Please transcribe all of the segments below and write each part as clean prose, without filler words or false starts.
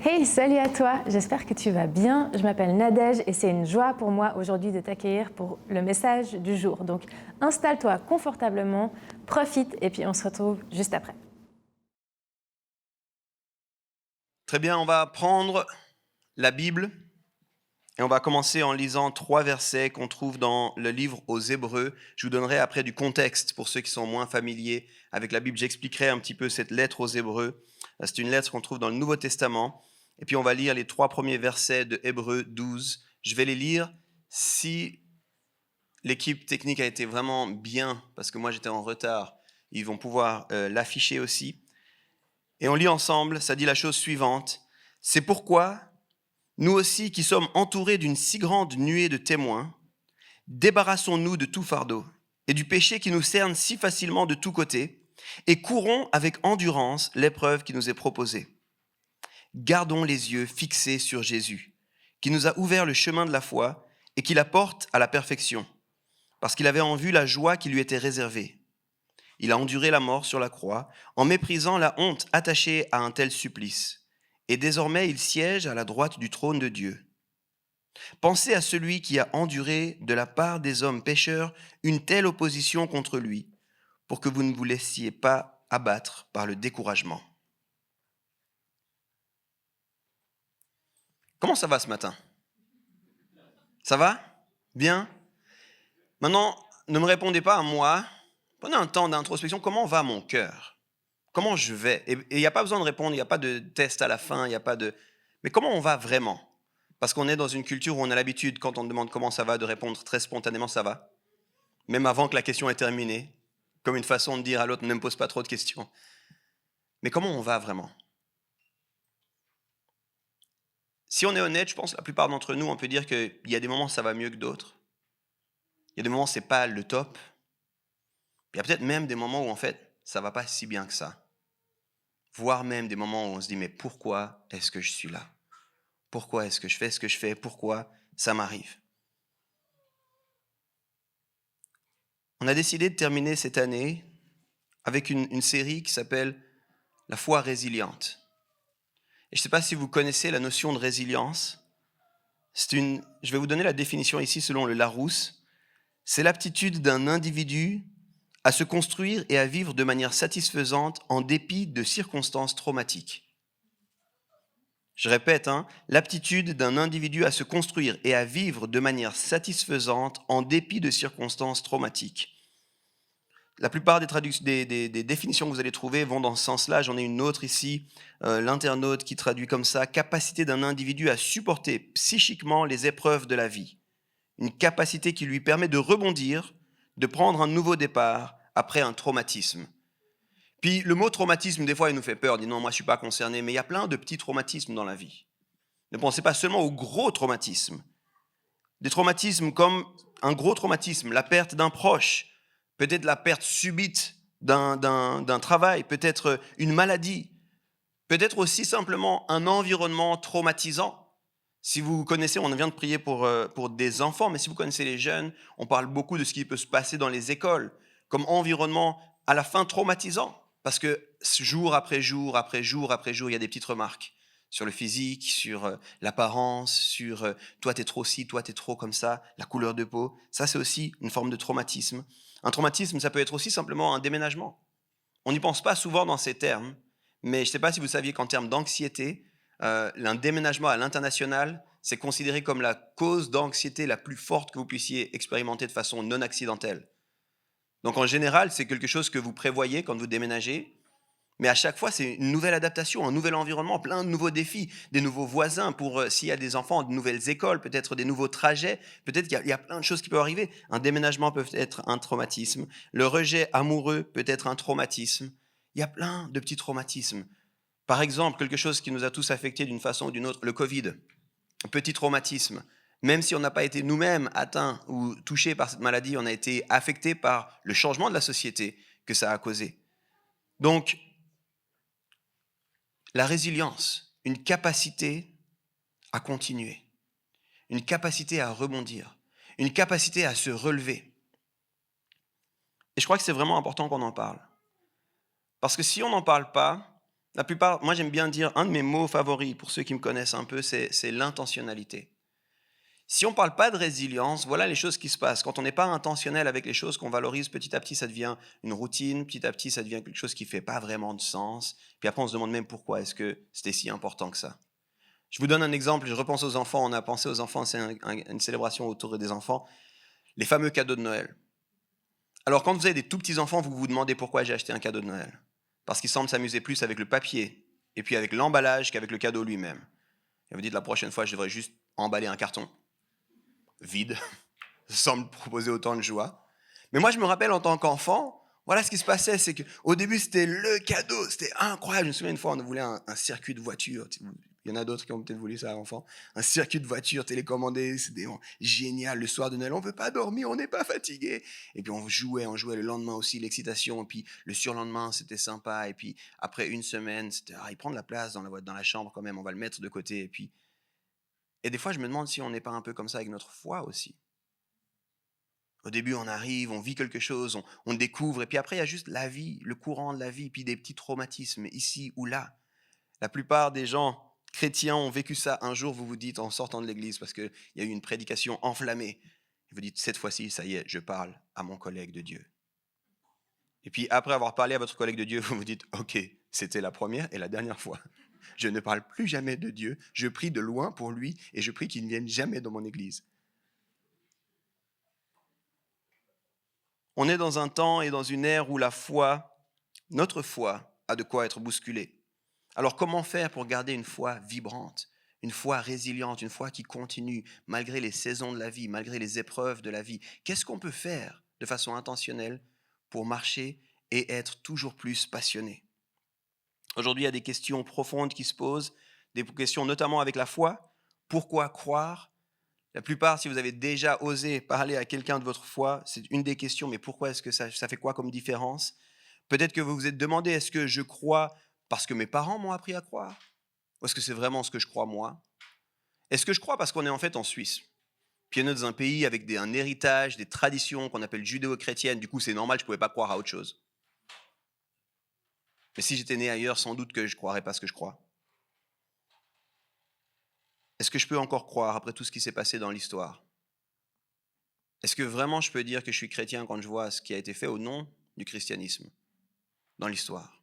Hey, salut à toi, j'espère que tu vas bien. Je m'appelle Nadège et c'est une joie pour moi aujourd'hui de t'accueillir pour le message du jour. Donc installe-toi confortablement, profite et puis on se retrouve juste après. Très bien, on va prendre la Bible et on va commencer en lisant 3 versets qu'on trouve dans le livre aux Hébreux. Je vous donnerai après du contexte pour ceux qui sont moins familiers avec la Bible. J'expliquerai un petit peu cette lettre aux Hébreux. C'est une lettre qu'on trouve dans le Nouveau Testament. Et puis on va lire les 3 premiers versets de Hébreux 12. Je vais les lire. Si l'équipe technique a été vraiment bien, parce que moi j'étais en retard, ils vont pouvoir l'afficher aussi. Et on lit ensemble, ça dit la chose suivante. C'est pourquoi, nous aussi qui sommes entourés d'une si grande nuée de témoins, débarrassons-nous de tout fardeau et du péché qui nous cerne si facilement de tous côtés, et courons avec endurance l'épreuve qui nous est proposée. Gardons les yeux fixés sur Jésus, qui nous a ouvert le chemin de la foi et qui la porte à la perfection, parce qu'il avait en vue la joie qui lui était réservée. Il a enduré la mort sur la croix, en méprisant la honte attachée à un tel supplice. Et désormais, il siège à la droite du trône de Dieu. Pensez à celui qui a enduré de la part des hommes pécheurs une telle opposition contre lui, pour que vous ne vous laissiez pas abattre par le découragement. Comment ça va ce matin? Ça va? Bien? Maintenant, ne me répondez pas à moi. Prenez un temps d'introspection. Comment va mon cœur? Comment je vais? Et il n'y a pas besoin de répondre, il n'y a pas de test à la fin, il n'y a pas de... Mais comment on va vraiment? Parce qu'on est dans une culture où on a l'habitude, quand on demande comment ça va, de répondre très spontanément ça va, même avant que la question ait terminé, comme une façon de dire à l'autre ne me pose pas trop de questions. Mais comment on va vraiment? Si on est honnête, je pense que la plupart d'entre nous, on peut dire qu'il y a des moments où ça va mieux que d'autres. Il y a des moments où c'est pas le top. Il y a peut-être même des moments où en fait, ça va pas si bien que ça. Voire même des moments où on se dit mais pourquoi est-ce que je suis là? Pourquoi est-ce que je fais ce que je fais? Pourquoi ça m'arrive? On a décidé de terminer cette année avec une série qui s'appelle « La foi résiliente ». Et je ne sais pas si vous connaissez la notion de résilience. Je vais vous donner la définition ici selon le Larousse. C'est l'aptitude d'un individu à se construire et à vivre de manière satisfaisante en dépit de circonstances traumatiques. Je répète, l'aptitude d'un individu à se construire et à vivre de manière satisfaisante en dépit de circonstances traumatiques. La plupart des définitions que vous allez trouver vont dans ce sens-là. J'en ai une autre ici, l'internaute qui traduit comme ça, capacité d'un individu à supporter psychiquement les épreuves de la vie. Une capacité qui lui permet de rebondir, de prendre un nouveau départ après un traumatisme. Puis le mot traumatisme, des fois, il nous fait peur. On dit non, moi je ne suis pas concerné. Mais il y a plein de petits traumatismes dans la vie. Ne pensez pas seulement aux gros traumatismes. Des traumatismes comme un gros traumatisme, la perte d'un proche, peut-être la perte subite d'un travail, peut-être une maladie, peut-être aussi simplement un environnement traumatisant. Si vous connaissez, on vient de prier pour des enfants, mais si vous connaissez les jeunes, on parle beaucoup de ce qui peut se passer dans les écoles, comme environnement à la fin traumatisant, parce que jour après jour, après jour, après jour, il y a des petites remarques sur le physique, sur l'apparence, sur toi t'es trop ci, toi t'es trop comme ça, la couleur de peau. Ça c'est aussi une forme de traumatisme. Un traumatisme, ça peut être aussi simplement un déménagement. On n'y pense pas souvent dans ces termes, mais je ne sais pas si vous saviez qu'en termes d'anxiété, un déménagement à l'international, c'est considéré comme la cause d'anxiété la plus forte que vous puissiez expérimenter de façon non accidentelle. Donc en général, c'est quelque chose que vous prévoyez quand vous déménagez, mais à chaque fois, c'est une nouvelle adaptation, un nouvel environnement, plein de nouveaux défis, des nouveaux voisins pour, s'il y a des enfants, de nouvelles écoles, peut-être des nouveaux trajets, peut-être qu'il y a plein de choses qui peuvent arriver. Un déménagement peut être un traumatisme, le rejet amoureux peut être un traumatisme. Il y a plein de petits traumatismes. Par exemple, quelque chose qui nous a tous affectés d'une façon ou d'une autre, le Covid, un petit traumatisme. Même si on n'a pas été nous-mêmes atteints ou touchés par cette maladie, on a été affectés par le changement de la société que ça a causé. Donc, la résilience, une capacité à continuer, une capacité à rebondir, une capacité à se relever. Et je crois que c'est vraiment important qu'on en parle. Parce que si on n'en parle pas, La plupart, moi j'aime bien dire, un de mes mots favoris, pour ceux qui me connaissent un peu, c'est l'intentionnalité. Si on ne parle pas de résilience, voilà les choses qui se passent. Quand on n'est pas intentionnel avec les choses qu'on valorise, petit à petit, ça devient une routine, petit à petit, ça devient quelque chose qui ne fait pas vraiment de sens. Puis après, on se demande même pourquoi est-ce que c'était si important que ça. Je vous donne un exemple, je repense aux enfants, on a pensé aux enfants, c'est une célébration autour des enfants, les fameux cadeaux de Noël. Alors quand vous avez des tout petits enfants, vous vous demandez pourquoi j'ai acheté un cadeau de Noël. Parce qu'ils semblent s'amuser plus avec le papier et puis avec l'emballage qu'avec le cadeau lui-même. Et vous dites la prochaine fois, je devrais juste emballer un carton vide, ça semble proposer autant de joie. Mais moi, je me rappelle en tant qu'enfant, voilà ce qui se passait, c'est qu'au début, c'était le cadeau, c'était incroyable. Je me souviens une fois, on voulait un circuit de voiture. Il y en a d'autres qui ont peut-être voulu ça, enfant. Un circuit de voiture télécommandé, c'était génial. Le soir de Noël, on ne veut pas dormir, on n'est pas fatigué. Et puis on jouait le lendemain aussi, l'excitation. Et puis le surlendemain, c'était sympa. Et puis après une semaine, c'était, il prend de la place dans la chambre quand même, on va le mettre de côté. Et des fois, je me demande si on n'est pas un peu comme ça avec notre foi aussi. Au début, on arrive, on vit quelque chose, on découvre, et puis après, il y a juste la vie, le courant de la vie, puis des petits traumatismes ici ou là. La plupart des gens chrétiens ont vécu ça. Un jour, vous vous dites en sortant de l'église, parce qu'il y a eu une prédication enflammée, vous dites, cette fois-ci, ça y est, je parle à mon collègue de Dieu. Et puis après avoir parlé à votre collègue de Dieu, vous vous dites, ok, c'était la première et la dernière fois. Je ne parle plus jamais de Dieu, je prie de loin pour lui, et je prie qu'il ne vienne jamais dans mon église. On est dans un temps et dans une ère où la foi, notre foi, a de quoi être bousculée. Alors comment faire pour garder une foi vibrante, une foi résiliente, une foi qui continue malgré les saisons de la vie, malgré les épreuves de la vie? Qu'est-ce qu'on peut faire de façon intentionnelle pour marcher et être toujours plus passionné? Aujourd'hui, il y a des questions profondes qui se posent, des questions notamment avec la foi. Pourquoi croire? La plupart, si vous avez déjà osé parler à quelqu'un de votre foi, c'est une des questions, mais pourquoi est-ce que ça fait quoi comme différence? Peut-être que vous vous êtes demandé, est-ce que je crois parce que mes parents m'ont appris à croire? Ou est-ce que c'est vraiment ce que je crois moi? Est-ce que je crois parce qu'on est en fait en Suisse? Puis on est dans un pays avec un héritage, des traditions qu'on appelle judéo-chrétiennes, du coup c'est normal, je ne pouvais pas croire à autre chose. Mais si j'étais né ailleurs, sans doute que je ne croirais pas ce que je crois. Est-ce que je peux encore croire après tout ce qui s'est passé dans l'histoire? Est-ce que vraiment je peux dire que je suis chrétien quand je vois ce qui a été fait au nom du christianisme dans l'histoire?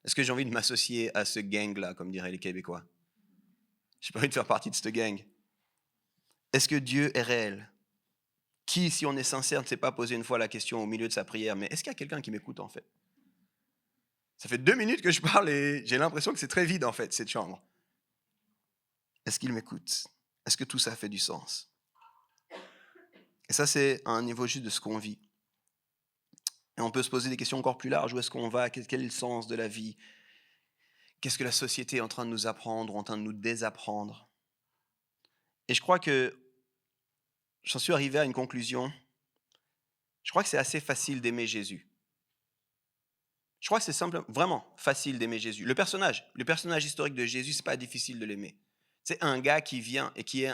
Est-ce que j'ai envie de m'associer à ce gang-là, comme diraient les Québécois? J'ai pas envie de faire partie de ce gang. Est-ce que Dieu est réel? Qui, si on est sincère, ne s'est pas posé une fois la question au milieu de sa prière, mais est-ce qu'il y a quelqu'un qui m'écoute en fait? Ça fait 2 minutes que je parle et j'ai l'impression que c'est très vide en fait, cette chambre. Est-ce qu'il m'écoute? Est-ce que tout ça fait du sens? Et ça, c'est à un niveau juste de ce qu'on vit. Et on peut se poser des questions encore plus larges. Où est-ce qu'on va? Quel est le sens de la vie? Qu'est-ce que la société est en train de nous apprendre ou en train de nous désapprendre? Et je crois que j'en suis arrivé à une conclusion. Je crois que c'est assez facile d'aimer Jésus. Je crois que c'est simplement, vraiment facile d'aimer Jésus. Le personnage historique de Jésus, c'est pas difficile de l'aimer. C'est un gars qui vient et qui,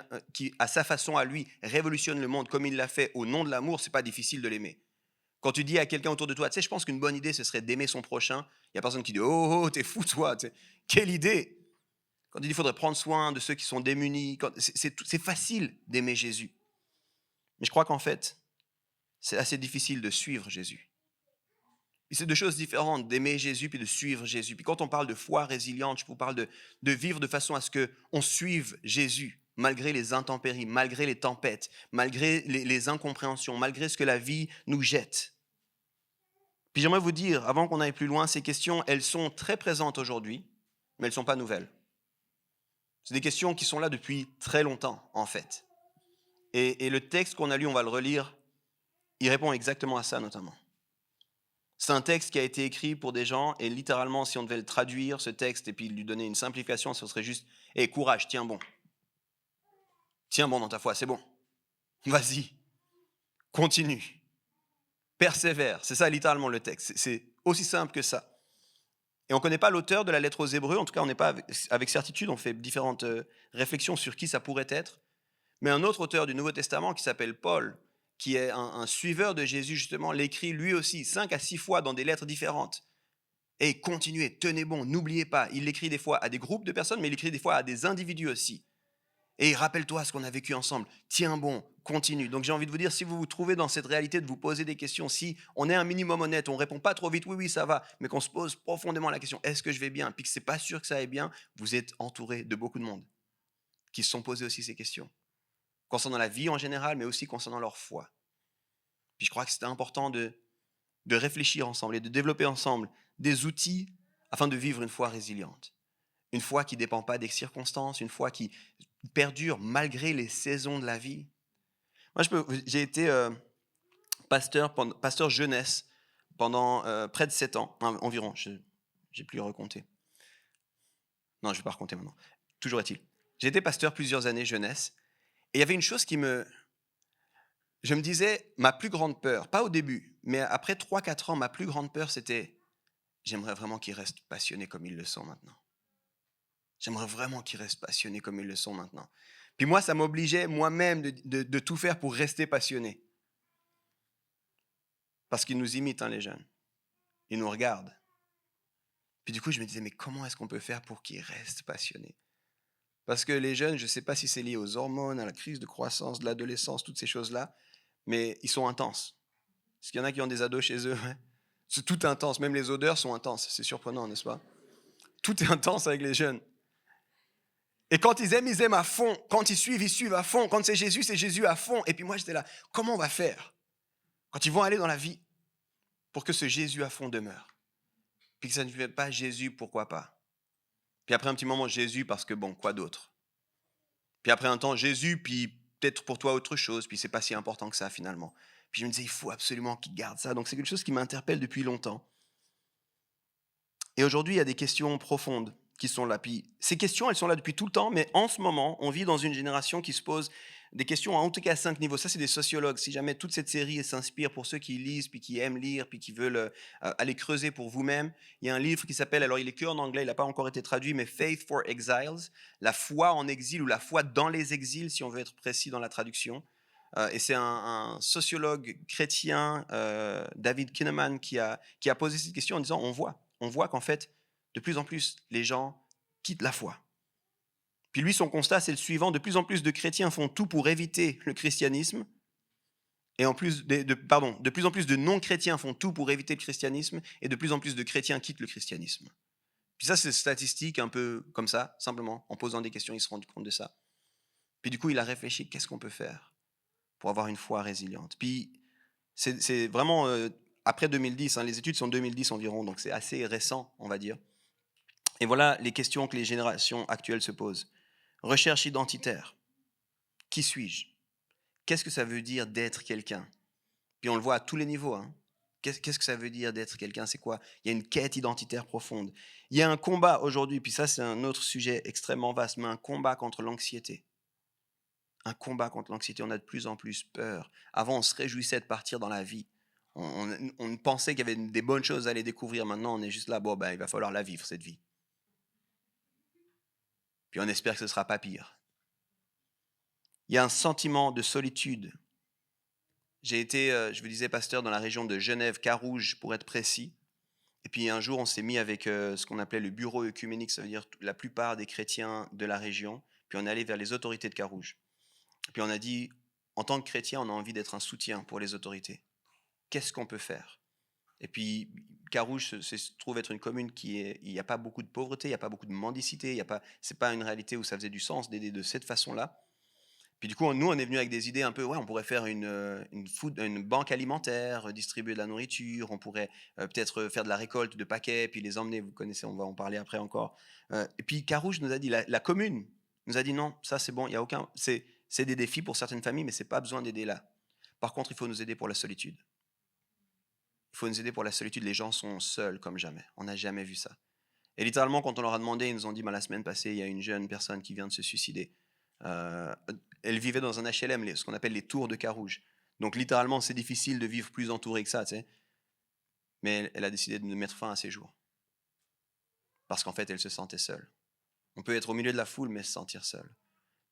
à sa façon à lui, révolutionne le monde comme il l'a fait au nom de l'amour, c'est pas difficile de l'aimer. Quand tu dis à quelqu'un autour de toi, tu sais, je pense qu'une bonne idée, ce serait d'aimer son prochain, il n'y a personne qui dit « Oh, t'es fou toi !» Quelle idée! Quand il dit qu'il faudrait prendre soin de ceux qui sont démunis, c'est facile d'aimer Jésus. Mais je crois qu'en fait, c'est assez difficile de suivre Jésus. Et c'est deux choses différentes, d'aimer Jésus puis de suivre Jésus. Puis quand on parle de foi résiliente, je vous parle de vivre de façon à ce qu'on suive Jésus, malgré les intempéries, malgré les tempêtes, malgré les incompréhensions, malgré ce que la vie nous jette. Puis j'aimerais vous dire, avant qu'on aille plus loin, ces questions, elles sont très présentes aujourd'hui, mais elles ne sont pas nouvelles. C'est des questions qui sont là depuis très longtemps, en fait. Et le texte qu'on a lu, on va le relire, il répond exactement à ça, notamment. C'est un texte qui a été écrit pour des gens, et littéralement, si on devait le traduire, ce texte, et puis lui donner une simplification, ce serait juste « Hé, courage, tiens bon. Tiens bon dans ta foi, c'est bon. Vas-y. Continue. Persévère. » C'est ça, littéralement, le texte. C'est aussi simple que ça. Et on ne connaît pas l'auteur de la lettre aux Hébreux, en tout cas, on n'est pas avec certitude, on fait différentes réflexions sur qui ça pourrait être. Mais un autre auteur du Nouveau Testament qui s'appelle Paul, qui est un suiveur de Jésus, justement, l'écrit lui aussi 5 à 6 fois dans des lettres différentes. Et continuez, tenez bon, n'oubliez pas. Il l'écrit des fois à des groupes de personnes, mais il l'écrit des fois à des individus aussi. Et rappelle-toi ce qu'on a vécu ensemble. Tiens bon, continue. Donc j'ai envie de vous dire, si vous vous trouvez dans cette réalité de vous poser des questions, si on est un minimum honnête, on répond pas trop vite, oui, oui, ça va, mais qu'on se pose profondément la question, est-ce que je vais bien, puis que c'est pas sûr que ça aille bien, vous êtes entouré de beaucoup de monde qui se sont posés aussi ces questions, concernant la vie en général, mais aussi concernant leur foi. Puis je crois que c'était important de réfléchir ensemble et de développer ensemble des outils afin de vivre une foi résiliente. Une foi qui ne dépend pas des circonstances, une foi qui perdure malgré les saisons de la vie. Moi, j'ai été pasteur jeunesse pendant près de 7 ans, environ. Je n'ai plus recompté. Non, je ne vais pas raconter maintenant. Toujours est-il. J'ai été pasteur plusieurs années jeunesse. Et il y avait une chose je me disais, ma plus grande peur, pas au début, mais après 3-4 ans, ma plus grande peur, c'était, j'aimerais vraiment qu'ils restent passionnés comme ils le sont maintenant. J'aimerais vraiment qu'ils restent passionnés comme ils le sont maintenant. Puis moi, ça m'obligeait moi-même de tout faire pour rester passionné. Parce qu'ils nous imitent, les jeunes. Ils nous regardent. Puis du coup, je me disais, mais comment est-ce qu'on peut faire pour qu'ils restent passionnés? Parce que les jeunes, je ne sais pas si c'est lié aux hormones, à la crise de croissance, de l'adolescence, toutes ces choses-là, mais ils sont intenses. Est-ce qu'il y en a qui ont des ados chez eux? Ouais. C'est tout intense, même les odeurs sont intenses. C'est surprenant, n'est-ce pas? Tout est intense avec les jeunes. Et quand ils aiment à fond. Quand ils suivent à fond. Quand c'est Jésus à fond. Et puis moi, j'étais là, comment on va faire quand ils vont aller dans la vie pour que ce Jésus à fond demeure? Puis que ça ne fait pas Jésus, pourquoi pas? Puis après un petit moment, Jésus parce que bon, quoi d'autre? Puis après un temps, Jésus, puis peut-être pour toi autre chose, puis c'est pas si important que ça finalement. Puis je me disais, il faut absolument qu'ils gardent ça. Donc c'est quelque chose qui m'interpelle depuis longtemps. Et aujourd'hui, il y a des questions profondes qui sont là. Puis ces questions, elles sont là depuis tout le temps, mais en ce moment, on vit dans une génération qui se pose des questions en tout cas à 5 niveaux. Ça, c'est des sociologues. Si jamais toute cette série s'inspire pour ceux qui lisent, puis qui aiment lire, puis qui veulent aller creuser pour vous-même, il y a un livre qui s'appelle, alors il est que en anglais, il n'a pas encore été traduit, mais Faith for Exiles, la foi en exil ou la foi dans les exils, si on veut être précis dans la traduction. Et c'est un sociologue chrétien, David Kinnaman, qui a posé cette question en disant, on voit qu'en fait, de plus en plus, les gens quittent la foi. Puis lui, son constat, c'est le suivant, de plus en plus de chrétiens font tout pour éviter le christianisme, et de plus en plus de non-chrétiens font tout pour éviter le christianisme, et de plus en plus de chrétiens quittent le christianisme. Puis ça, c'est statistique un peu comme ça, simplement, en posant des questions, il se rend compte de ça. Puis du coup, il a réfléchi, qu'est-ce qu'on peut faire pour avoir une foi résiliente? Puis c'est vraiment après 2010, les études sont 2010 environ, donc c'est assez récent, on va dire. Et voilà les questions que les générations actuelles se posent. Recherche identitaire. Qui suis-je? Qu'est-ce que ça veut dire d'être quelqu'un? Puis on le voit à tous les niveaux. Qu'est-ce que ça veut dire d'être quelqu'un? C'est quoi? Il y a une quête identitaire profonde. Il y a un combat aujourd'hui, puis ça c'est un autre sujet extrêmement vaste, mais un combat contre l'anxiété. Un combat contre l'anxiété. On a de plus en plus peur. Avant, on se réjouissait de partir dans la vie. On pensait qu'il y avait des bonnes choses à aller découvrir. Maintenant, on est juste là, il va falloir la vivre, cette vie. Puis on espère que ce ne sera pas pire. Il y a un sentiment de solitude. J'ai été, je vous disais, pasteur dans la région de Genève, Carouge, pour être précis. Et puis un jour, on s'est mis avec ce qu'on appelait le bureau œcuménique, ça veut dire la plupart des chrétiens de la région. Puis on est allé vers les autorités de Carouge. Puis on a dit, en tant que chrétien, on a envie d'être un soutien pour les autorités. Qu'est-ce qu'on peut faire? Et puis, Carouge se trouve être une commune il n'y a pas beaucoup de pauvreté, il n'y a pas beaucoup de mendicité, c'est pas une réalité où ça faisait du sens d'aider de cette façon-là. Puis du coup, nous, on est venu avec des idées un peu, on pourrait faire une banque alimentaire, distribuer de la nourriture, on pourrait peut-être faire de la récolte de paquets, puis les emmener, vous connaissez, on va en parler après encore. Et puis Carouge nous a dit, la commune nous a dit non, ça c'est bon, il y a aucun, c'est des défis pour certaines familles, mais c'est pas besoin d'aider là. Par contre, il faut nous aider pour la solitude. Il faut nous aider pour la solitude, les gens sont seuls comme jamais, on n'a jamais vu ça. Et littéralement, quand on leur a demandé, ils nous ont dit, la semaine passée, il y a une jeune personne qui vient de se suicider. Elle vivait dans un HLM, ce qu'on appelle les tours de Carouge. Donc littéralement, c'est difficile de vivre plus entouré que ça, tu sais. Mais elle a décidé de mettre fin à ses jours. Parce qu'en fait, elle se sentait seule. On peut être au milieu de la foule, mais se sentir seul.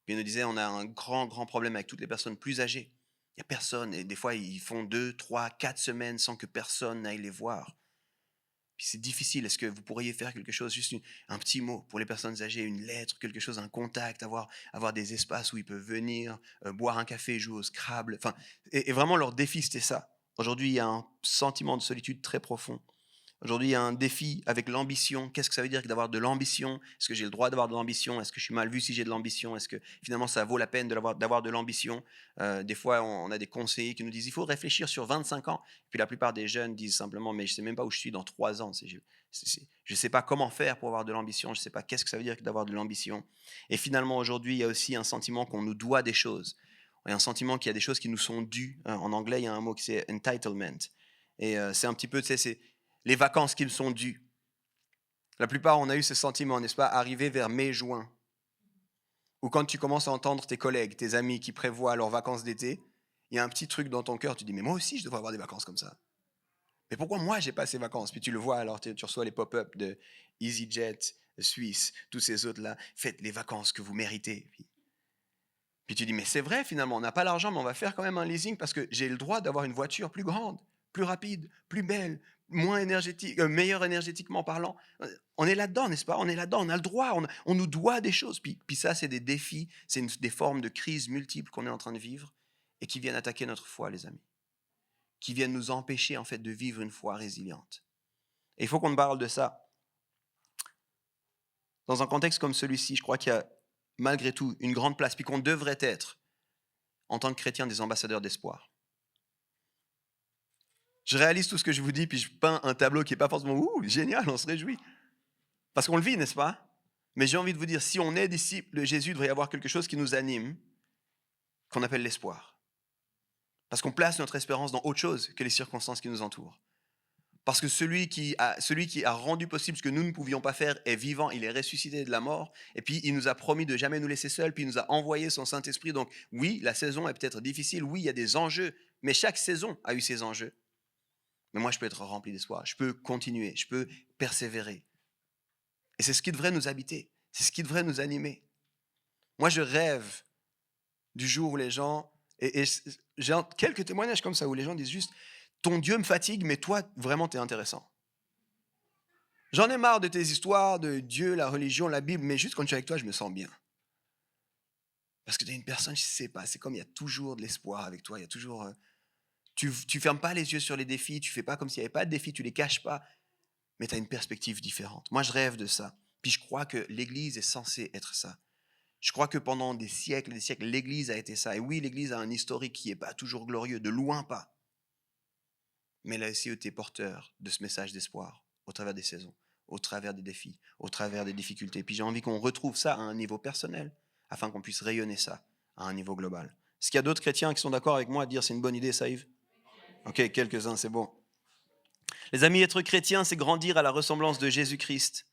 Puis elle nous disait, on a un grand problème avec toutes les personnes plus âgées. Il n'y a personne, et des fois, ils font 2, 3, 4 semaines sans que personne n'aille les voir. Puis c'est difficile. Est-ce que vous pourriez faire quelque chose, juste un petit mot pour les personnes âgées, une lettre, quelque chose, un contact, avoir des espaces où ils peuvent venir, boire un café, jouer au Scrabble. Enfin, et vraiment, leur défi, c'était ça. Aujourd'hui, il y a un sentiment de solitude très profond. Aujourd'hui, il y a un défi avec l'ambition. Qu'est-ce que ça veut dire que d'avoir de l'ambition? Est-ce que j'ai le droit d'avoir de l'ambition? Est-ce que je suis mal vu si j'ai de l'ambition? Est-ce que finalement, ça vaut la peine d'avoir de l'ambition? Des fois, on a des conseillers qui nous disent il faut réfléchir sur 25 ans. Puis la plupart des jeunes disent simplement mais je ne sais même pas où je suis dans 3 ans. Je ne sais pas comment faire pour avoir de l'ambition. Je ne sais pas qu'est-ce que ça veut dire que d'avoir de l'ambition. Et finalement, aujourd'hui, il y a aussi un sentiment qu'on nous doit des choses. Il y a un sentiment qu'il y a des choses qui nous sont dues. En anglais, il y a un mot qui c'est entitlement. Et c'est un petit peu, tu sais, c'est les vacances qui me sont dues. La plupart, on a eu ce sentiment, n'est-ce pas, arrivé vers mai-juin, ou quand tu commences à entendre tes collègues, tes amis qui prévoient leurs vacances d'été, il y a un petit truc dans ton cœur, tu dis, mais moi aussi, je devrais avoir des vacances comme ça. Mais pourquoi moi, j'ai pas ces vacances? Puis tu le vois, alors tu reçois les pop-up de EasyJet, Suisse, tous ces autres-là, faites les vacances que vous méritez. Puis tu dis, mais c'est vrai, finalement, on n'a pas l'argent, mais on va faire quand même un leasing parce que j'ai le droit d'avoir une voiture plus grande, plus rapide, plus belle, moins énergétique, meilleure énergétiquement parlant. On est là-dedans, n'est-ce pas? On est là-dedans, on a le droit, on nous doit des choses. Puis ça, c'est des défis, c'est des formes de crises multiples qu'on est en train de vivre et qui viennent attaquer notre foi, les amis. Qui viennent nous empêcher, en fait, de vivre une foi résiliente. Et il faut qu'on parle de ça. Dans un contexte comme celui-ci, je crois qu'il y a malgré tout une grande place, puis qu'on devrait être, en tant que chrétiens, des ambassadeurs d'espoir. Je réalise tout ce que je vous dis, puis je peins un tableau qui n'est pas forcément « génial, on se réjouit ». Parce qu'on le vit, n'est-ce pas? Mais j'ai envie de vous dire, si on est disciple de Jésus, il devrait y avoir quelque chose qui nous anime, qu'on appelle l'espoir. Parce qu'on place notre espérance dans autre chose que les circonstances qui nous entourent. Parce que celui qui a rendu possible ce que nous ne pouvions pas faire est vivant, il est ressuscité de la mort, et puis il nous a promis de jamais nous laisser seuls, puis il nous a envoyé son Saint-Esprit. Donc oui, la saison est peut-être difficile, oui, il y a des enjeux, mais chaque saison a eu ses enjeux. Mais moi, je peux être rempli d'espoir, je peux continuer, je peux persévérer. Et c'est ce qui devrait nous habiter, c'est ce qui devrait nous animer. Moi, je rêve du jour où les gens, et j'ai quelques témoignages comme ça, où les gens disent juste, ton Dieu me fatigue, mais toi, vraiment, t'es intéressant. J'en ai marre de tes histoires de Dieu, la religion, la Bible, mais juste quand je suis avec toi, je me sens bien. Parce que tu es une personne, je ne sais pas, c'est comme il y a toujours de l'espoir avec toi, il y a toujours... Tu fermes pas les yeux sur les défis, tu fais pas comme s'il n'y avait pas de défis, tu les caches pas, mais tu as une perspective différente. Moi, je rêve de ça. Puis je crois que l'Église est censée être ça. Je crois que pendant des siècles et des siècles, l'Église a été ça. Et oui, l'Église a un historique qui n'est pas toujours glorieux, de loin pas. Mais elle a aussi été porteur de ce message d'espoir au travers des saisons, au travers des défis, au travers des difficultés. Puis j'ai envie qu'on retrouve ça à un niveau personnel, afin qu'on puisse rayonner ça à un niveau global. Est-ce qu'il y a d'autres chrétiens qui sont d'accord avec moi à dire c'est une bonne idée, ça, Yves? Ok, quelques-uns, c'est bon. Les amis, être chrétien, c'est grandir à la ressemblance de Jésus-Christ.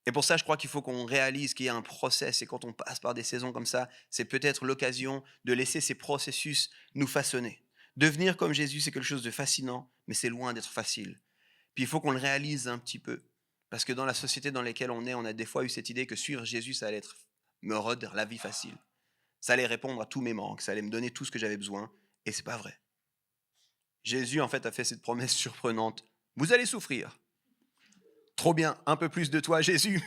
Et pour ça, je crois qu'il faut qu'on réalise qu'il y a un process. Et quand on passe par des saisons comme ça, c'est peut-être l'occasion de laisser ces processus nous façonner. Devenir comme Jésus, c'est quelque chose de fascinant, mais c'est loin d'être facile. Puis il faut qu'on le réalise un petit peu. Parce que dans la société dans laquelle on est, on a des fois eu cette idée que suivre Jésus, ça allait me rendre la vie facile. Ça allait répondre à tous mes manques, ça allait me donner tout ce que j'avais besoin. Et c'est pas vrai. Jésus, en fait, a fait cette promesse surprenante. Vous allez souffrir. Trop bien, un peu plus de toi, Jésus.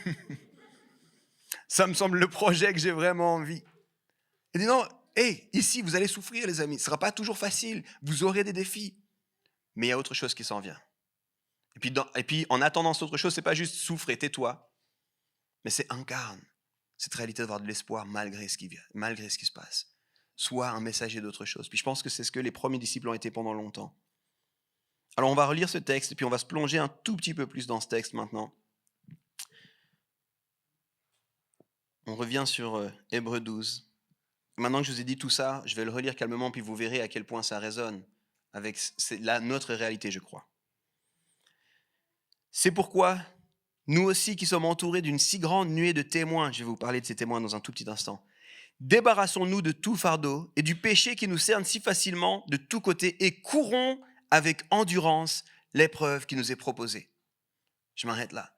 Ça me semble le projet que j'ai vraiment envie. Il dit non, ici, vous allez souffrir, les amis. Ce ne sera pas toujours facile. Vous aurez des défis. Mais il y a autre chose qui s'en vient. Et puis en attendant cette autre chose, ce n'est pas juste souffre et tais-toi, mais c'est incarne cette réalité d'avoir de l'espoir malgré ce qui vient, malgré ce qui se passe. Sois un messager d'autre chose. Puis je pense que c'est ce que les premiers disciples ont été pendant longtemps. Alors on va relire ce texte et puis on va se plonger un tout petit peu plus dans ce texte maintenant. On revient sur Hébreux 12. Maintenant que je vous ai dit tout ça, je vais le relire calmement puis vous verrez à quel point ça résonne avec notre réalité, je crois. C'est pourquoi nous aussi qui sommes entourés d'une si grande nuée de témoins, je vais vous parler de ces témoins dans un tout petit instant, débarrassons-nous de tout fardeau et du péché qui nous cerne si facilement de tous côtés et courons avec endurance l'épreuve qui nous est proposée. Je m'arrête là.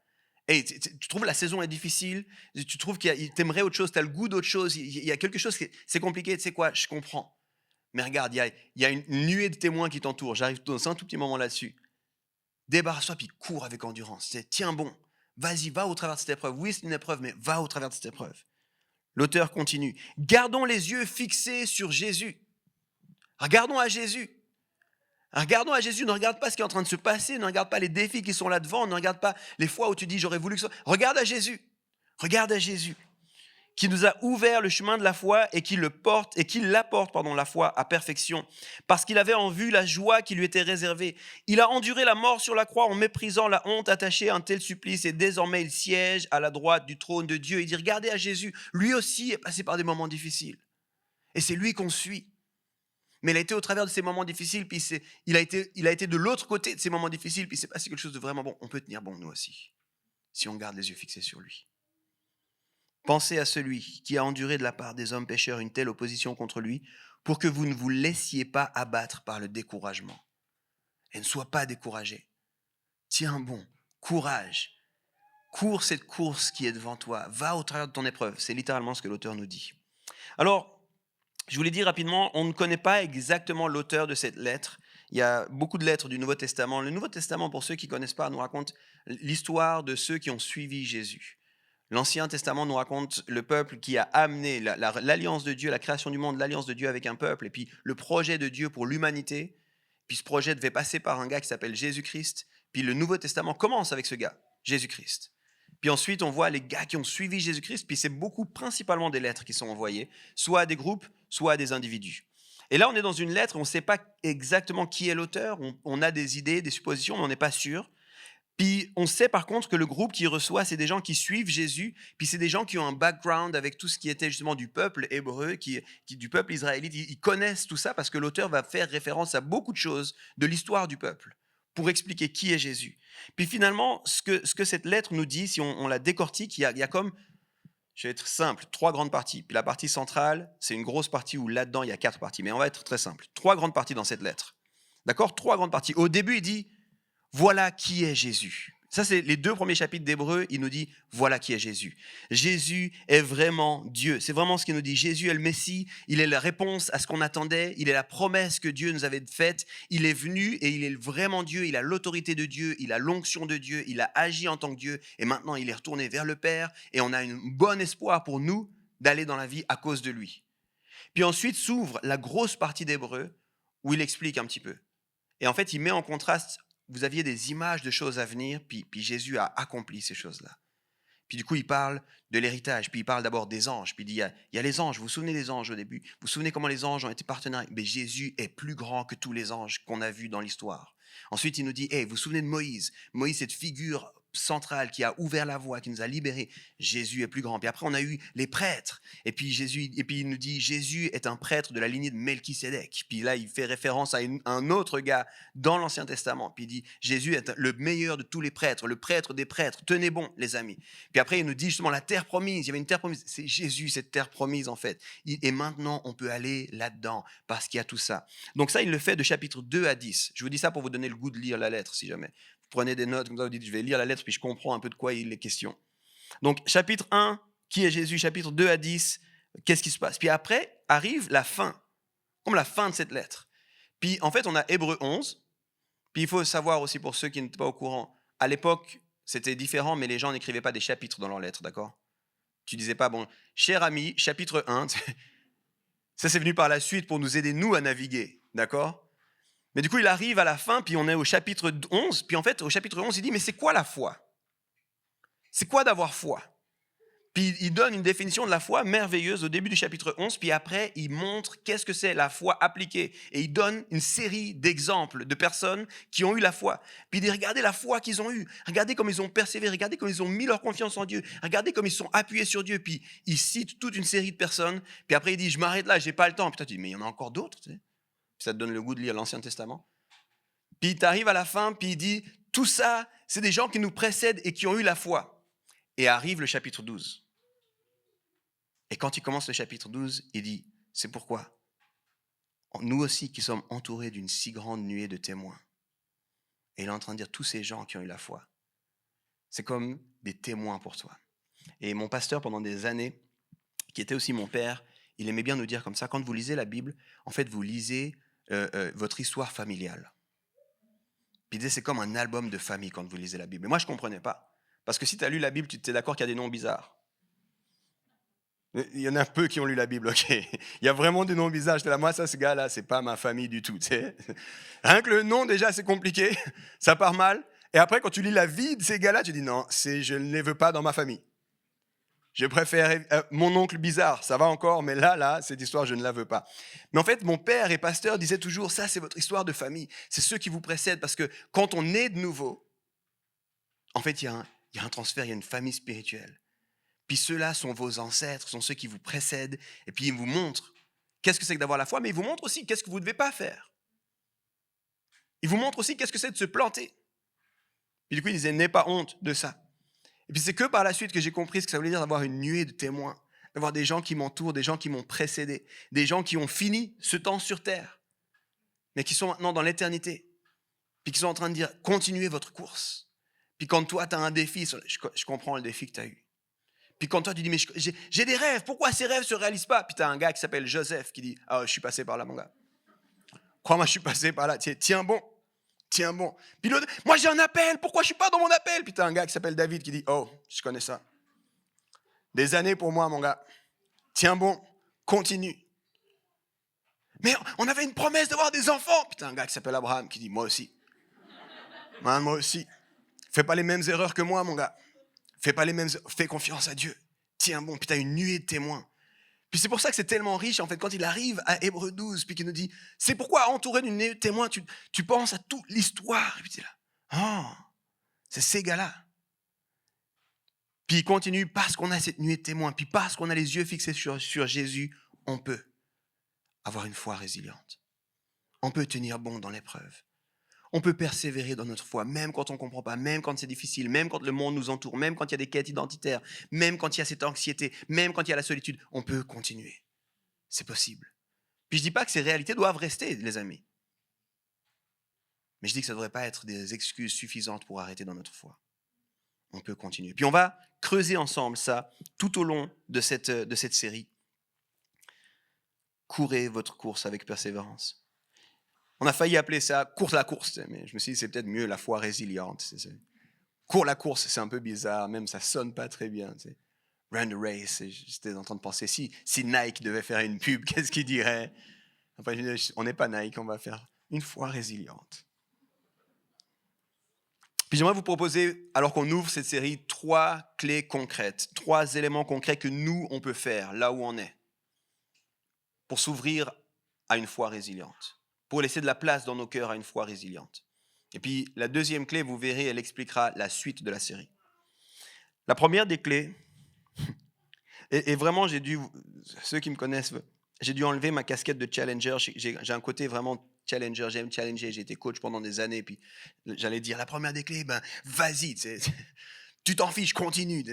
Hey, tu trouves la saison est difficile, tu trouves qu'il t'aimerais autre chose, tu as le goût d'autre chose, il y a quelque chose qui c'est compliqué, tu sais quoi, je comprends. Mais regarde, il y a une nuée de témoins qui t'entourent, j'arrive dans un tout petit moment là-dessus. débarrasse-toi, puis cours avec endurance. Tiens bon, vas-y, va au travers de cette épreuve. Oui, c'est une épreuve, mais va au travers de cette épreuve. L'auteur continue. Gardons les yeux fixés sur Jésus. Regardons à Jésus. Regardons à Jésus, ne regarde pas ce qui est en train de se passer, ne regarde pas les défis qui sont là devant, ne regarde pas les fois où tu dis j'aurais voulu que ça. Regarde à Jésus. Regarde à Jésus, qui nous a ouvert le chemin de la foi et qui l'apporte, la foi à perfection, parce qu'il avait en vue la joie qui lui était réservée. Il a enduré la mort sur la croix en méprisant la honte attachée à un tel supplice, et désormais il siège à la droite du trône de Dieu. Il dit, regardez à Jésus, lui aussi est passé par des moments difficiles. Et c'est lui qu'on suit. Mais il a été au travers de ces moments difficiles, puis il a été de l'autre côté de ces moments difficiles, puis c'est passé quelque chose de vraiment bon. On peut tenir bon, nous aussi, si on garde les yeux fixés sur lui. Pensez à celui qui a enduré de la part des hommes pécheurs une telle opposition contre lui, pour que vous ne vous laissiez pas abattre par le découragement. Et ne sois pas découragé. Tiens bon, courage. Cours cette course qui est devant toi. Va au travers de ton épreuve. C'est littéralement ce que l'auteur nous dit. Alors, je vous l'ai dit rapidement, on ne connaît pas exactement l'auteur de cette lettre. Il y a beaucoup de lettres du Nouveau Testament. Le Nouveau Testament, pour ceux qui ne connaissent pas, nous raconte l'histoire de ceux qui ont suivi Jésus. L'Ancien Testament nous raconte le peuple qui a amené l'alliance de Dieu, la création du monde, l'alliance de Dieu avec un peuple, et puis le projet de Dieu pour l'humanité. Puis ce projet devait passer par un gars qui s'appelle Jésus-Christ. Puis le Nouveau Testament commence avec ce gars, Jésus-Christ. Puis ensuite, on voit les gars qui ont suivi Jésus-Christ, puis c'est principalement des lettres qui sont envoyées, soit à des groupes, soit à des individus. Et là, on est dans une lettre, on ne sait pas exactement qui est l'auteur, on a des idées, des suppositions, mais on n'est pas sûr. Puis on sait par contre que le groupe qui reçoit, c'est des gens qui suivent Jésus, puis c'est des gens qui ont un background avec tout ce qui était justement du peuple hébreu, du peuple israélite. Ils connaissent tout ça parce que l'auteur va faire référence à beaucoup de choses de l'histoire du peuple pour expliquer qui est Jésus. Puis finalement, ce que cette lettre nous dit, si on la décortique, il y a comme, je vais être simple, 3 grandes parties. Puis la partie centrale, c'est une grosse partie où là-dedans, il y a 4 parties. Mais on va être très simple. 3 grandes parties dans cette lettre. D'accord ? 3 grandes parties. Au début, il dit, voilà qui est Jésus. Ça, c'est les 2 premiers chapitres d'Hébreux. Il nous dit, voilà qui est Jésus. Jésus est vraiment Dieu. C'est vraiment ce qu'il nous dit. Jésus est le Messie. Il est la réponse à ce qu'on attendait. Il est la promesse que Dieu nous avait faite. Il est venu et il est vraiment Dieu. Il a l'autorité de Dieu. Il a l'onction de Dieu. Il a agi en tant que Dieu. Et maintenant, il est retourné vers le Père. Et on a un bon espoir pour nous d'aller dans la vie à cause de lui. Puis ensuite s'ouvre la grosse partie d'Hébreux où il explique un petit peu. Et en fait, il met en contraste. Vous aviez des images de choses à venir, puis Jésus a accompli ces choses-là. Puis du coup, il parle de l'héritage, puis il parle d'abord des anges, puis il dit, il y a les anges, vous vous souvenez des anges au début? Vous vous souvenez comment les anges ont été partenaires? Mais Jésus est plus grand que tous les anges qu'on a vus dans l'histoire. Ensuite, il nous dit, vous vous souvenez de Moïse? Moïse, cette figure centrale qui a ouvert la voie, qui nous a libérés. Jésus est plus grand. Puis après, on a eu les prêtres. Et puis il nous dit, Jésus est un prêtre de la lignée de Melchisédek. Puis là, il fait référence à un autre gars dans l'Ancien Testament. Puis il dit, Jésus est le meilleur de tous les prêtres, le prêtre des prêtres. Tenez bon, les amis. Puis après, il nous dit justement la terre promise. Il y avait une terre promise. C'est Jésus, cette terre promise, en fait. Et maintenant, on peut aller là-dedans parce qu'il y a tout ça. Donc ça, il le fait de chapitre 2 à 10. Je vous dis ça pour vous donner le goût de lire la lettre, si jamais. Prenez des notes, comme ça vous dites, je vais lire la lettre, puis je comprends un peu de quoi il est question. Donc, chapitre 1, qui est Jésus? Chapitre 2 à 10, qu'est-ce qui se passe? Puis après, arrive la fin, comme la fin de cette lettre. Puis en fait, on a Hébreux 11, puis il faut savoir aussi pour ceux qui n'étaient pas au courant, à l'époque, c'était différent, mais les gens n'écrivaient pas des chapitres dans leurs lettres, d'accord? Tu disais pas, bon, cher ami, chapitre 1, ça c'est venu par la suite pour nous aider, nous, à naviguer, d'accord? Mais du coup, il arrive à la fin, puis on est au chapitre 11. Puis en fait, au chapitre 11, il dit, mais c'est quoi la foi? C'est quoi d'avoir foi? Puis il donne une définition de la foi merveilleuse au début du chapitre 11, puis après, il montre qu'est-ce que c'est la foi appliquée. Et il donne une série d'exemples de personnes qui ont eu la foi. Puis il dit, regardez la foi qu'ils ont eue. Regardez comme ils ont persévéré. Regardez comme ils ont mis leur confiance en Dieu. Regardez comme ils sont appuyés sur Dieu. Puis il cite toute une série de personnes. Puis après, il dit, je m'arrête là, j'ai pas le temps. Puis toi, tu dis, mais il y en a encore d'autres, tu sais. Ça te donne le goût de lire l'Ancien Testament. Puis tu arrives à la fin, puis il dit, tout ça, c'est des gens qui nous précèdent et qui ont eu la foi. Et arrive le chapitre 12. Et quand il commence le chapitre 12, il dit, c'est pourquoi nous aussi qui sommes entourés d'une si grande nuée de témoins. Et il est en train de dire, tous ces gens qui ont eu la foi, c'est comme des témoins pour toi. Et mon pasteur, pendant des années, qui était aussi mon père, il aimait bien nous dire comme ça, quand vous lisez la Bible, en fait, vous lisez votre histoire familiale. Puis il disait, c'est comme un album de famille quand vous lisez la Bible. Et moi, je ne comprenais pas. Parce que si tu as lu la Bible, tu es d'accord qu'il y a des noms bizarres. Il y en a peu qui ont lu la Bible, ok. Il y a vraiment des noms bizarres. J'étais là, moi, ça, ce gars-là, c'est pas ma famille du tout. Tu sais. Rien que le nom, déjà, c'est compliqué. Ça part mal. Et après, quand tu lis la vie de ces gars-là, tu dis, non, je ne les veux pas dans ma famille. Je préfère mon oncle bizarre, ça va encore, mais là, cette histoire, je ne la veux pas. Mais en fait, mon père et pasteur disaient toujours, ça, c'est votre histoire de famille. C'est ceux qui vous précèdent, parce que quand on est de nouveau, en fait, il y a un transfert, il y a une famille spirituelle. Puis ceux-là sont vos ancêtres, sont ceux qui vous précèdent, et puis ils vous montrent qu'est-ce que c'est que d'avoir la foi, mais ils vous montrent aussi qu'est-ce que vous ne devez pas faire. Ils vous montrent aussi qu'est-ce que c'est de se planter. Puis du coup, ils disaient, n'aie pas honte de ça. Et puis c'est que par la suite que j'ai compris ce que ça voulait dire d'avoir une nuée de témoins, d'avoir des gens qui m'entourent, des gens qui m'ont précédé, des gens qui ont fini ce temps sur terre, mais qui sont maintenant dans l'éternité, puis qui sont en train de dire, continuez votre course. Puis quand toi, tu as un défi, je comprends le défi que tu as eu. Puis quand toi, tu dis, mais j'ai des rêves, pourquoi ces rêves ne se réalisent pas? Puis tu as un gars qui s'appelle Joseph qui dit, ah, je suis passé par là, mon gars. Crois-moi, je suis passé par là, tiens bon. Tiens bon. Puis l'autre, moi j'ai un appel, pourquoi je ne suis pas dans mon appel? Puis tu as un gars qui s'appelle David qui dit, oh, je connais ça. Des années pour moi, mon gars. Tiens bon, continue. Mais on avait une promesse d'avoir des enfants. Puis tu as un gars qui s'appelle Abraham qui dit, moi aussi. Moi aussi. Fais pas les mêmes erreurs que moi, mon gars. Fais confiance à Dieu. Tiens bon, puis tu as une nuée de témoins. Puis c'est pour ça que c'est tellement riche, en fait, quand il arrive à Hébreux 12, puis qu'il nous dit, c'est pourquoi entouré d'une nuée de témoins, tu penses à toute l'histoire. Et puis tu es là, oh, c'est ces gars-là. Puis il continue, parce qu'on a cette nuée de témoins, puis parce qu'on a les yeux fixés sur Jésus, on peut avoir une foi résiliente. On peut tenir bon dans l'épreuve. On peut persévérer dans notre foi, même quand on ne comprend pas, même quand c'est difficile, même quand le monde nous entoure, même quand il y a des quêtes identitaires, même quand il y a cette anxiété, même quand il y a la solitude. On peut continuer. C'est possible. Puis je ne dis pas que ces réalités doivent rester, les amis. Mais je dis que ça ne devrait pas être des excuses suffisantes pour arrêter dans notre foi. On peut continuer. Puis on va creuser ensemble ça tout au long de cette série. Courez votre course avec persévérance. On a failli appeler ça « cours la course », mais je me suis dit c'est peut-être mieux la foi résiliente. Cours la course, c'est un peu bizarre, même ça sonne pas très bien. Run the race, j'étais en train de penser, si Nike devait faire une pub, qu'est-ce qu'il dirait? Après, je me dis, on n'est pas Nike, on va faire une foi résiliente. Puis j'aimerais vous proposer, alors qu'on ouvre cette série, 3 clés concrètes, 3 éléments concrets que nous, on peut faire là où on est, pour s'ouvrir à une foi résiliente, pour laisser de la place dans nos cœurs à une foi résiliente. Et puis la deuxième clé, vous verrez, elle expliquera la suite de la série. La première des clés, et vraiment ceux qui me connaissent, j'ai dû enlever ma casquette de challenger, j'ai un côté vraiment challenger, j'aime challenger, j'ai été coach pendant des années, puis j'allais dire la première des clés, vas-y, tu t'en fiches, continue.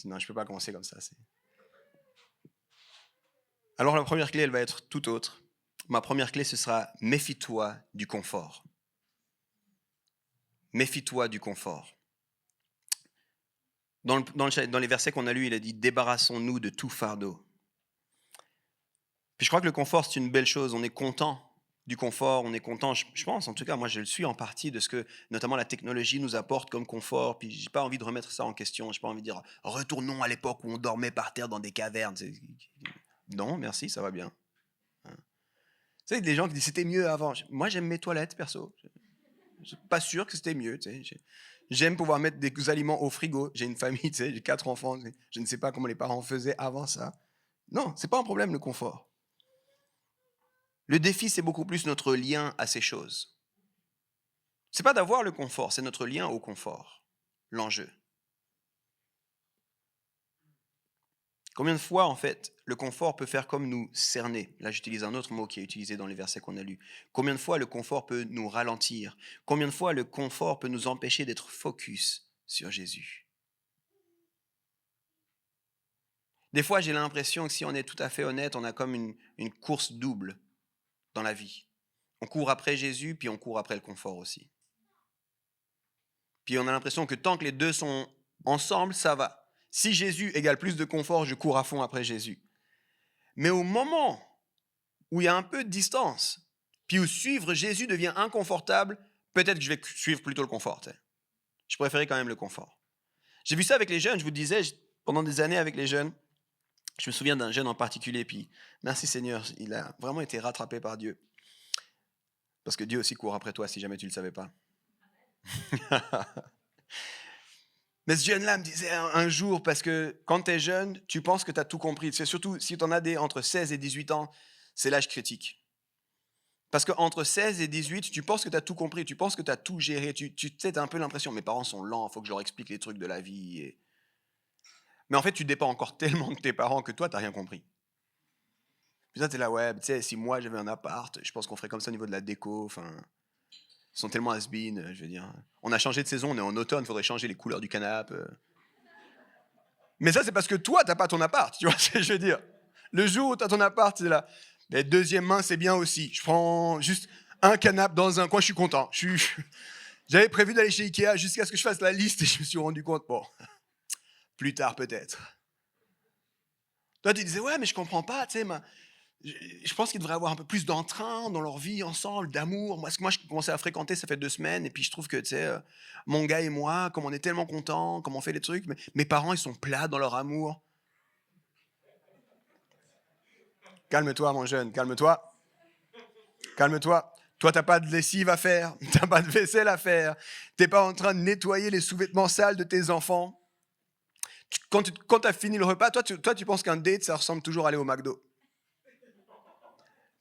Non, je ne peux pas commencer comme ça. Alors la première clé, elle va être tout autre. Ma première clé, ce sera « Méfie-toi du confort ». Méfie-toi du confort. Dans les versets qu'on a lus, il a dit « Débarrassons-nous de tout fardeau ». Puis je crois que le confort, c'est une belle chose. On est content du confort, on est content, je pense, en tout cas, moi je le suis en partie de ce que notamment la technologie nous apporte comme confort. Puis j'ai pas envie de remettre ça en question. J'ai pas envie de dire « Retournons à l'époque où on dormait par terre dans des cavernes ». Non, merci, ça va bien. Tu sais, des gens qui disent c'était mieux avant. Moi, j'aime mes toilettes, perso. Je suis pas sûr que c'était mieux. Tu sais. J'aime pouvoir mettre des aliments au frigo. J'ai une famille, tu sais, j'ai 4 enfants. Je ne sais pas comment les parents faisaient avant ça. Non, c'est pas un problème, le confort. Le défi, c'est beaucoup plus notre lien à ces choses. C'est pas d'avoir le confort, c'est notre lien au confort, l'enjeu. Combien de fois, en fait, le confort peut faire comme nous cerner? Là, j'utilise un autre mot qui est utilisé dans les versets qu'on a lus. Combien de fois le confort peut nous ralentir? Combien de fois le confort peut nous empêcher d'être focus sur Jésus? Des fois, j'ai l'impression que si on est tout à fait honnête, on a comme une course double dans la vie. On court après Jésus, puis on court après le confort aussi. Puis on a l'impression que tant que les deux sont ensemble, ça va. Si Jésus égale plus de confort, je cours à fond après Jésus. Mais au moment où il y a un peu de distance, puis où suivre Jésus devient inconfortable, peut-être que je vais suivre plutôt le confort. Tu sais. Je préférais quand même le confort. J'ai vu ça avec les jeunes, je vous disais, pendant des années avec les jeunes, je me souviens d'un jeune en particulier, puis merci Seigneur, il a vraiment été rattrapé par Dieu. Parce que Dieu aussi court après toi, si jamais tu ne le savais pas. Mais ce jeune-là me disait un jour, parce que quand tu es jeune, tu penses que tu as tout compris. C'est surtout si tu en as entre 16 et 18 ans, c'est l'âge critique. Parce qu'entre 16 et 18, tu penses que tu as tout compris, tu penses que tu as tout géré, tu sais, as un peu l'impression, mes parents sont lents, il faut que je leur explique les trucs de la vie. Mais en fait, tu dépends encore tellement de tes parents que toi, tu n'as rien compris. Puis ça, tu es là, ouais, tu sais, si moi j'avais un appart, je pense qu'on ferait comme ça au niveau de la déco, enfin... Ils sont tellement has-been, je veux dire. On a changé de saison, on est en automne, il faudrait changer les couleurs du canapé. Mais ça, c'est parce que toi, t'as pas ton appart, tu vois ce que je veux dire. Le jour où t'as ton appart, c'est là. Mais deuxième main, c'est bien aussi. Je prends juste un canapé dans un coin, je suis content. J'avais prévu d'aller chez Ikea jusqu'à ce que je fasse la liste et je me suis rendu compte, bon, plus tard peut-être. Toi, tu disais, ouais, mais je comprends pas, tu sais, je pense qu'ils devraient avoir un peu plus d'entrain dans leur vie ensemble, d'amour. Parce que moi, je commençais à fréquenter, ça fait 2 semaines, et puis je trouve que, tu sais, mon gars et moi, comme on est tellement contents, comme on fait les trucs, mais mes parents, ils sont plats dans leur amour. Calme-toi, mon jeune, calme-toi. Calme-toi. Toi, t'as pas de lessive à faire, t'as pas de vaisselle à faire, t'es pas en train de nettoyer les sous-vêtements sales de tes enfants. Quand t'as fini le repas, toi, tu penses qu'un date, ça ressemble toujours à aller au McDo.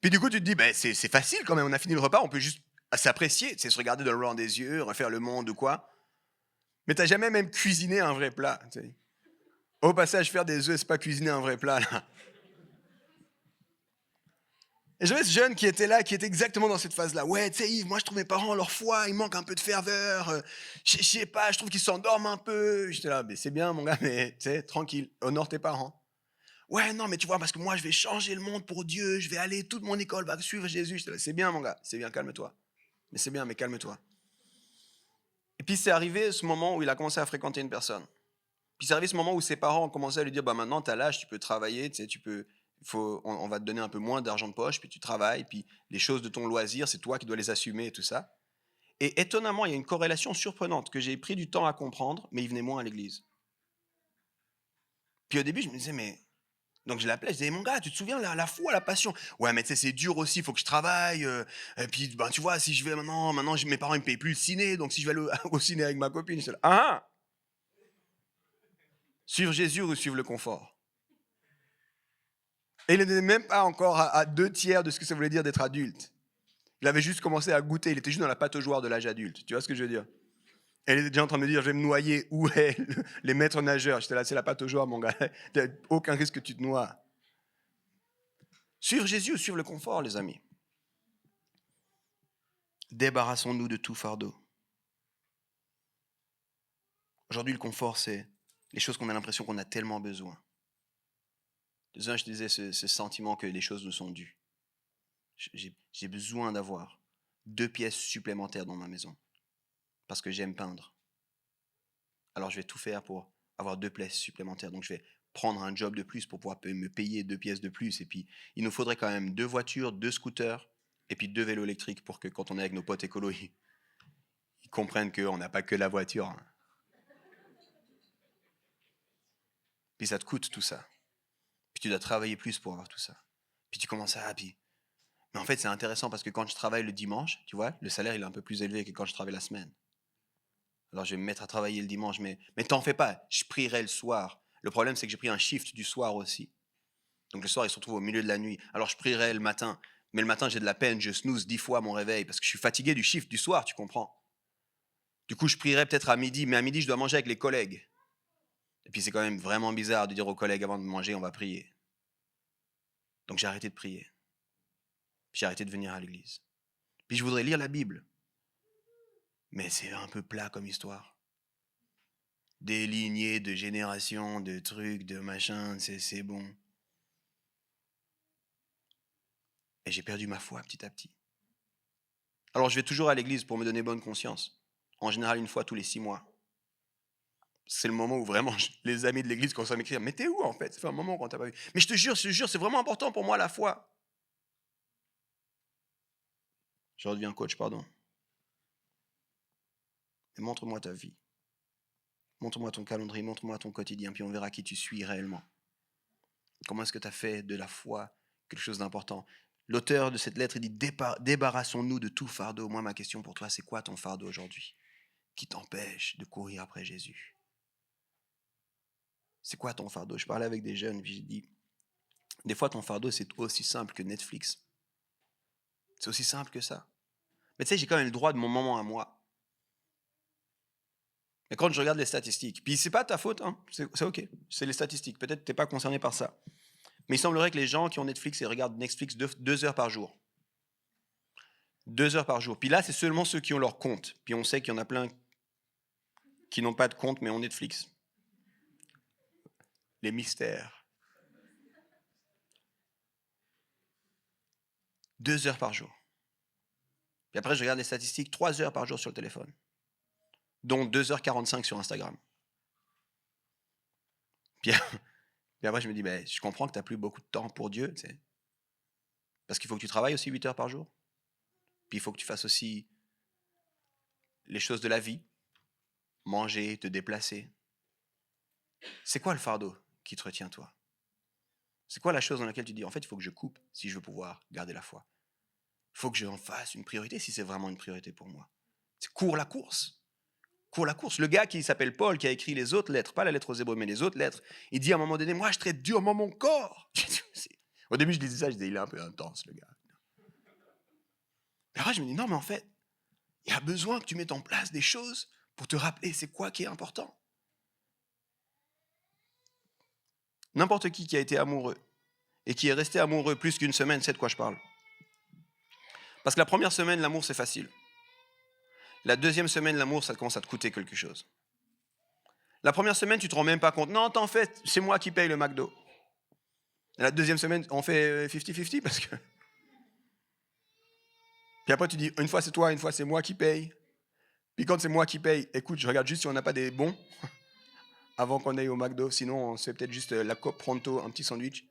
Puis du coup, tu te dis, ben, c'est facile quand même, on a fini le repas, on peut juste s'apprécier, se regarder dans le blanc des yeux, refaire le monde ou quoi. Mais t'as jamais même cuisiné un vrai plat. Tu sais. Au passage, faire des œufs, c'est pas cuisiner un vrai plat, là. Et j'avais ce jeune qui était là, qui était exactement dans cette phase-là. Ouais, tu sais, Yves, moi, je trouve mes parents, leur foi, il manque un peu de ferveur. Je sais pas, je trouve qu'ils s'endorment un peu. J'étais là, mais c'est bien, mon gars, mais tu sais, tranquille, honore tes parents. Ouais, non, mais tu vois, parce que moi, je vais changer le monde pour Dieu, je vais aller, toute mon école va suivre Jésus. J'étais là, c'est bien, mon gars, c'est bien, calme-toi. Mais c'est bien, mais calme-toi. Et puis, c'est arrivé ce moment où il a commencé à fréquenter une personne. Puis, c'est arrivé ce moment où ses parents ont commencé à lui dire, bah maintenant, tu as l'âge, tu peux travailler, tu sais, on va te donner un peu moins d'argent de poche, puis tu travailles, puis les choses de ton loisir, c'est toi qui dois les assumer et tout ça. Et étonnamment, il y a une corrélation surprenante que j'ai pris du temps à comprendre, mais il venait moins à l'église. Puis au début, je me disais, mais... Donc je l'appelais, je disais, mon gars, tu te souviens, la foi, la passion. Ouais, mais tu sais, c'est dur aussi, il faut que je travaille. Et puis, ben, tu vois, si je vais maintenant mes parents, ils me payent plus le ciné, donc si je vais aller au ciné avec ma copine, je suis là, ah! Suivre Jésus ou suivre le confort? Et il n'était même pas encore à 2 tiers de ce que ça voulait dire d'être adulte. Il avait juste commencé à goûter, il était juste dans la pataugeoire de l'âge adulte. Tu vois ce que je veux dire? Elle était déjà en train de me dire, je vais me noyer. Où est les maîtres nageurs? J'étais là, c'est la pataugeoire, mon gars. Il n'y a aucun risque que tu te noies. Suivre Jésus ou suivre le confort, les amis? Débarrassons-nous de tout fardeau. Aujourd'hui, le confort, c'est les choses qu'on a l'impression qu'on a tellement besoin. Désolé, je disais ce sentiment que les choses nous sont dues. J'ai besoin d'avoir 2 pièces supplémentaires dans ma maison parce que j'aime peindre. Alors je vais tout faire pour avoir 2 pièces supplémentaires. Donc je vais prendre un job de plus pour pouvoir me payer 2 pièces de plus. Et puis il nous faudrait quand même 2 voitures, 2 scooters et puis 2 vélos électriques pour que quand on est avec nos potes écolos, ils comprennent qu'on n'a pas que la voiture. Hein. Puis ça te coûte tout ça. Puis tu dois travailler plus pour avoir tout ça. Puis tu commences à... Mais en fait, c'est intéressant parce que quand je travaille le dimanche, tu vois, le salaire il est un peu plus élevé que quand je travaille la semaine. Alors je vais me mettre à travailler le dimanche, mais t'en fais pas, je prierai le soir. Le problème, c'est que j'ai pris un shift du soir aussi. Donc le soir, il se retrouve au milieu de la nuit. Alors je prierai le matin, mais le matin, j'ai de la peine, je snooze 10 fois mon réveil parce que je suis fatigué du shift du soir, tu comprends? Du coup, je prierai peut-être à midi, mais à midi, je dois manger avec les collègues. Et puis c'est quand même vraiment bizarre de dire aux collègues avant de manger, on va prier. Donc j'ai arrêté de prier. Puis j'ai arrêté de venir à l'église. Puis je voudrais lire la Bible. Mais c'est un peu plat comme histoire. Des lignées de générations, de trucs, de machins, c'est bon. Et j'ai perdu ma foi petit à petit. Alors je vais toujours à l'église pour me donner bonne conscience. En général, 1 fois tous les 6 mois. C'est le moment où vraiment les amis de l'église commencent à m'écrire. Mais t'es où en fait? Ça fait un moment qu'on t'a pas vu. Mais je te jure, c'est vraiment important pour moi la foi. Je redeviens coach, pardon. et montre-moi ta vie. Montre-moi ton calendrier, montre-moi ton quotidien, puis on verra qui tu suis réellement. Comment est-ce que tu as fait de la foi quelque chose d'important? L'auteur de cette lettre, il dit débarrassons-nous de tout fardeau. Moi, ma question pour toi, c'est quoi ton fardeau aujourd'hui qui t'empêche de courir après Jésus? C'est quoi ton fardeau? Je parlais avec des jeunes, puis j'ai dit, des fois ton fardeau, c'est aussi simple que Netflix. C'est aussi simple que ça. Mais tu sais, j'ai quand même le droit de mon moment à moi. Mais quand je regarde les statistiques, puis c'est pas ta faute, hein, c'est ok, c'est les statistiques. Peut-être que tu n'es pas concerné par ça. Mais il semblerait que les gens qui ont Netflix et regardent Netflix 2 heures par jour. 2 heures par jour. Puis là, c'est seulement ceux qui ont leur compte. Puis on sait qu'il y en a plein qui n'ont pas de compte, mais ont Netflix. Les mystères. 2 heures par jour. Puis après, je regarde les statistiques, 3 heures par jour sur le téléphone. Dont 2h45 sur Instagram. Puis après, je me dis, ben, je comprends que tu n'as plus beaucoup de temps pour Dieu. Tu sais. Parce qu'il faut que tu travailles aussi 8 heures par jour. Puis il faut que tu fasses aussi les choses de la vie. Manger, te déplacer. C'est quoi le fardeau qui te retient, toi? C'est quoi la chose dans laquelle tu dis, en fait, il faut que je coupe si je veux pouvoir garder la foi? Il faut que j'en fasse une priorité si c'est vraiment une priorité pour moi. C'est cours la course. Cours la course. Le gars qui s'appelle Paul, qui a écrit les autres lettres, pas la lettre aux Hébreux, mais les autres lettres, il dit à un moment donné, moi, je traite durement mon corps. Au début, je disais ça, je disais, il est un peu intense, le gars. Mais après, je me dis, non, mais en fait, il y a besoin que tu mettes en place des choses pour te rappeler c'est quoi qui est important. N'importe qui a été amoureux et qui est resté amoureux plus qu'une semaine, sait de quoi je parle. Parce que la première semaine, l'amour, c'est facile. La deuxième semaine, l'amour, ça commence à te coûter quelque chose. La première semaine, tu ne te rends même pas compte. Non, t'en fais, c'est moi qui paye le McDo. Et la deuxième semaine, on fait 50-50 parce que... Puis après, tu dis, une fois c'est toi, une fois c'est moi qui paye. Puis quand c'est moi qui paye, écoute, je regarde juste si on n'a pas des bons avant qu'on aille au McDo. Sinon, on se fait peut-être juste la cope pronto, un petit sandwich.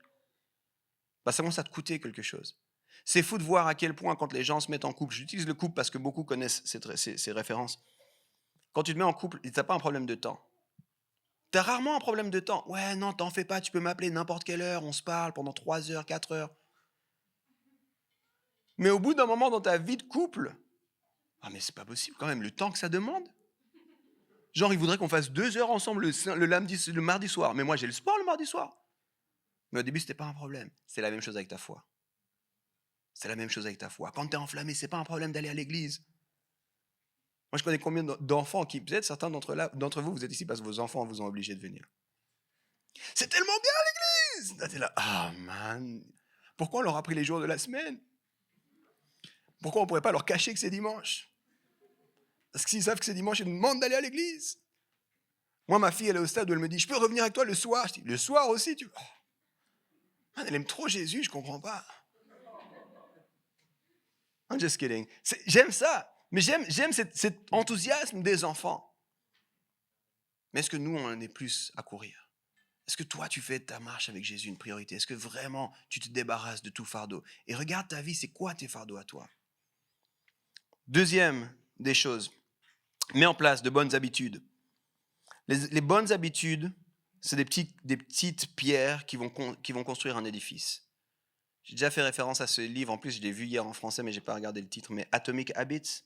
Bah, ça commence à te coûter quelque chose. C'est fou de voir à quel point, quand les gens se mettent en couple, j'utilise le couple parce que beaucoup connaissent ces références. Quand tu te mets en couple, tu n'as pas un problème de temps. Tu as rarement un problème de temps. Ouais, non, t'en fais pas, tu peux m'appeler n'importe quelle heure, on se parle pendant 3 heures, 4 heures. Mais au bout d'un moment dans ta vie de couple, ah mais c'est pas possible quand même, le temps que ça demande. Genre, il voudrait qu'on fasse 2 heures ensemble le mardi soir. Mais moi, j'ai le sport le mardi soir. Mais au début, c'était pas un problème. C'est la même chose avec ta foi. C'est la même chose avec ta foi. Quand tu es enflammé, c'est pas un problème d'aller à l'église. Moi, je connais combien d'enfants qui, peut-être certains d'entre vous, vous êtes ici parce que vos enfants vous ont obligé de venir. C'est tellement bien l'église. Là, t'es là, ah man, pourquoi on leur a pris les jours de la semaine? Pourquoi on ne pourrait pas leur cacher que c'est dimanche? Parce que s'ils savent que c'est dimanche, ils nous demandent d'aller à l'église. Moi, ma fille, elle est au stade où elle me dit, je peux revenir avec toi le soir? Je dis, le soir aussi, tu... Oh. Man, elle aime trop Jésus, je comprends pas. I'm just kidding. J'aime ça. Mais j'aime cet enthousiasme des enfants. Mais est-ce que nous, on en est plus à courir? Est-ce que toi, tu fais de ta marche avec Jésus une priorité? Est-ce que vraiment, tu te débarrasses de tout fardeau? Et regarde ta vie, c'est quoi tes fardeaux à toi? Deuxième des choses, mets en place de bonnes habitudes. Les bonnes habitudes, c'est des petites pierres qui vont construire un édifice. J'ai déjà fait référence à ce livre, en plus je l'ai vu hier en français, mais je n'ai pas regardé le titre, mais Atomic Habits.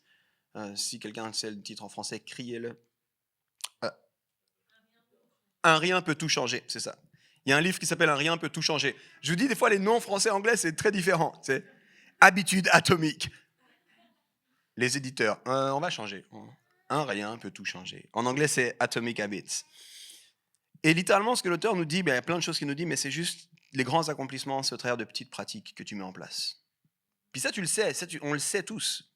Si quelqu'un sait le titre en français, criez-le. Un rien peut tout changer, c'est ça. Il y a un livre qui s'appelle Un rien peut tout changer. Je vous dis, des fois, les noms français anglais, c'est très différent. C'est Habitude atomique. Les éditeurs, on va changer. Un rien peut tout changer. En anglais, c'est Atomic Habits. Et littéralement, ce que l'auteur nous dit, il y a plein de choses qu'il nous dit, mais c'est juste les grands accomplissements, c'est au travers de petites pratiques que tu mets en place. Puis ça, tu le sais, on le sait tous.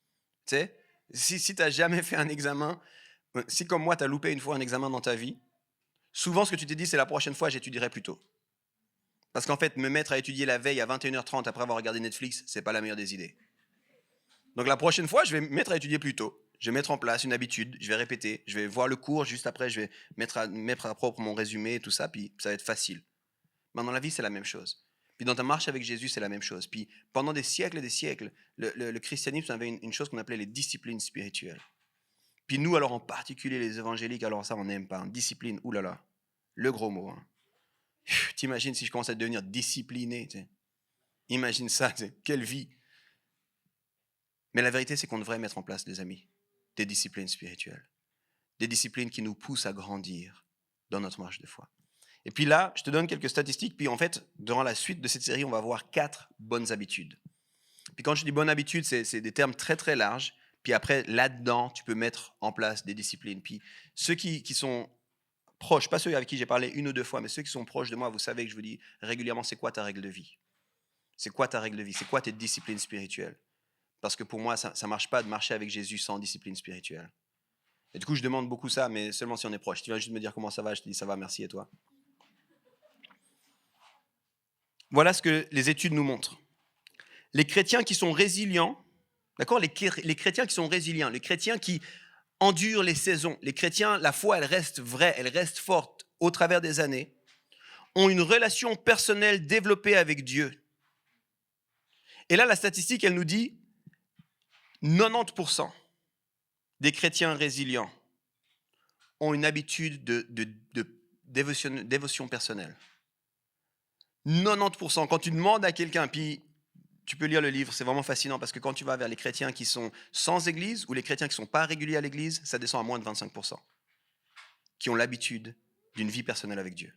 Tu sais, si tu n'as jamais fait un examen, si comme moi, tu as loupé une fois un examen dans ta vie, souvent, ce que tu t'es dit, c'est la prochaine fois, j'étudierai plus tôt. Parce qu'en fait, me mettre à étudier la veille à 21h30 après avoir regardé Netflix, c'est pas la meilleure des idées. Donc la prochaine fois, je vais me mettre à étudier plus tôt. Je vais mettre en place une habitude, je vais répéter, je vais voir le cours, juste après, je vais mettre à propre mon résumé et tout ça, puis ça va être facile. Mais dans la vie, c'est la même chose. Puis dans ta marche avec Jésus, c'est la même chose. Puis pendant des siècles et des siècles, le christianisme avait une chose qu'on appelait les disciplines spirituelles. Puis nous, alors en particulier les évangéliques, alors ça, on n'aime pas. Hein. Discipline, oulala, le gros mot. Hein. T'imagines si je commence à devenir discipliné. T'sais. Imagine ça, quelle vie. Mais la vérité, c'est qu'on devrait mettre en place, les amis, des disciplines spirituelles. Des disciplines qui nous poussent à grandir dans notre marche de foi. Et puis là, je te donne quelques statistiques. Puis en fait, durant la suite de cette série, on va voir 4 bonnes habitudes. Puis quand je dis bonnes habitudes, c'est des termes très, très larges. Puis après, là-dedans, tu peux mettre en place des disciplines. Puis ceux qui sont proches, pas ceux avec qui j'ai parlé 1 ou 2 fois, mais ceux qui sont proches de moi, vous savez que je vous dis régulièrement, c'est quoi ta règle de vie? C'est quoi ta règle de vie? C'est quoi tes disciplines spirituelles? Parce que pour moi, ça ne marche pas de marcher avec Jésus sans discipline spirituelle. Et du coup, je demande beaucoup ça, mais seulement si on est proche. Tu viens juste me dire comment ça va, je te dis ça va, merci, et toi? Voilà ce que les études nous montrent. Les chrétiens qui sont résilients, d'accord, les chrétiens qui sont résilients, les chrétiens qui endurent les saisons, les chrétiens, la foi, elle reste vraie, elle reste forte au travers des années, ont une relation personnelle développée avec Dieu. Et là, la statistique, elle nous dit 90% des chrétiens résilients ont une habitude de dévotion personnelle. 90%. Quand tu demandes à quelqu'un, puis tu peux lire le livre, c'est vraiment fascinant parce que quand tu vas vers les chrétiens qui sont sans église ou les chrétiens qui ne sont pas réguliers à l'église, ça descend à moins de 25%, qui ont l'habitude d'une vie personnelle avec Dieu.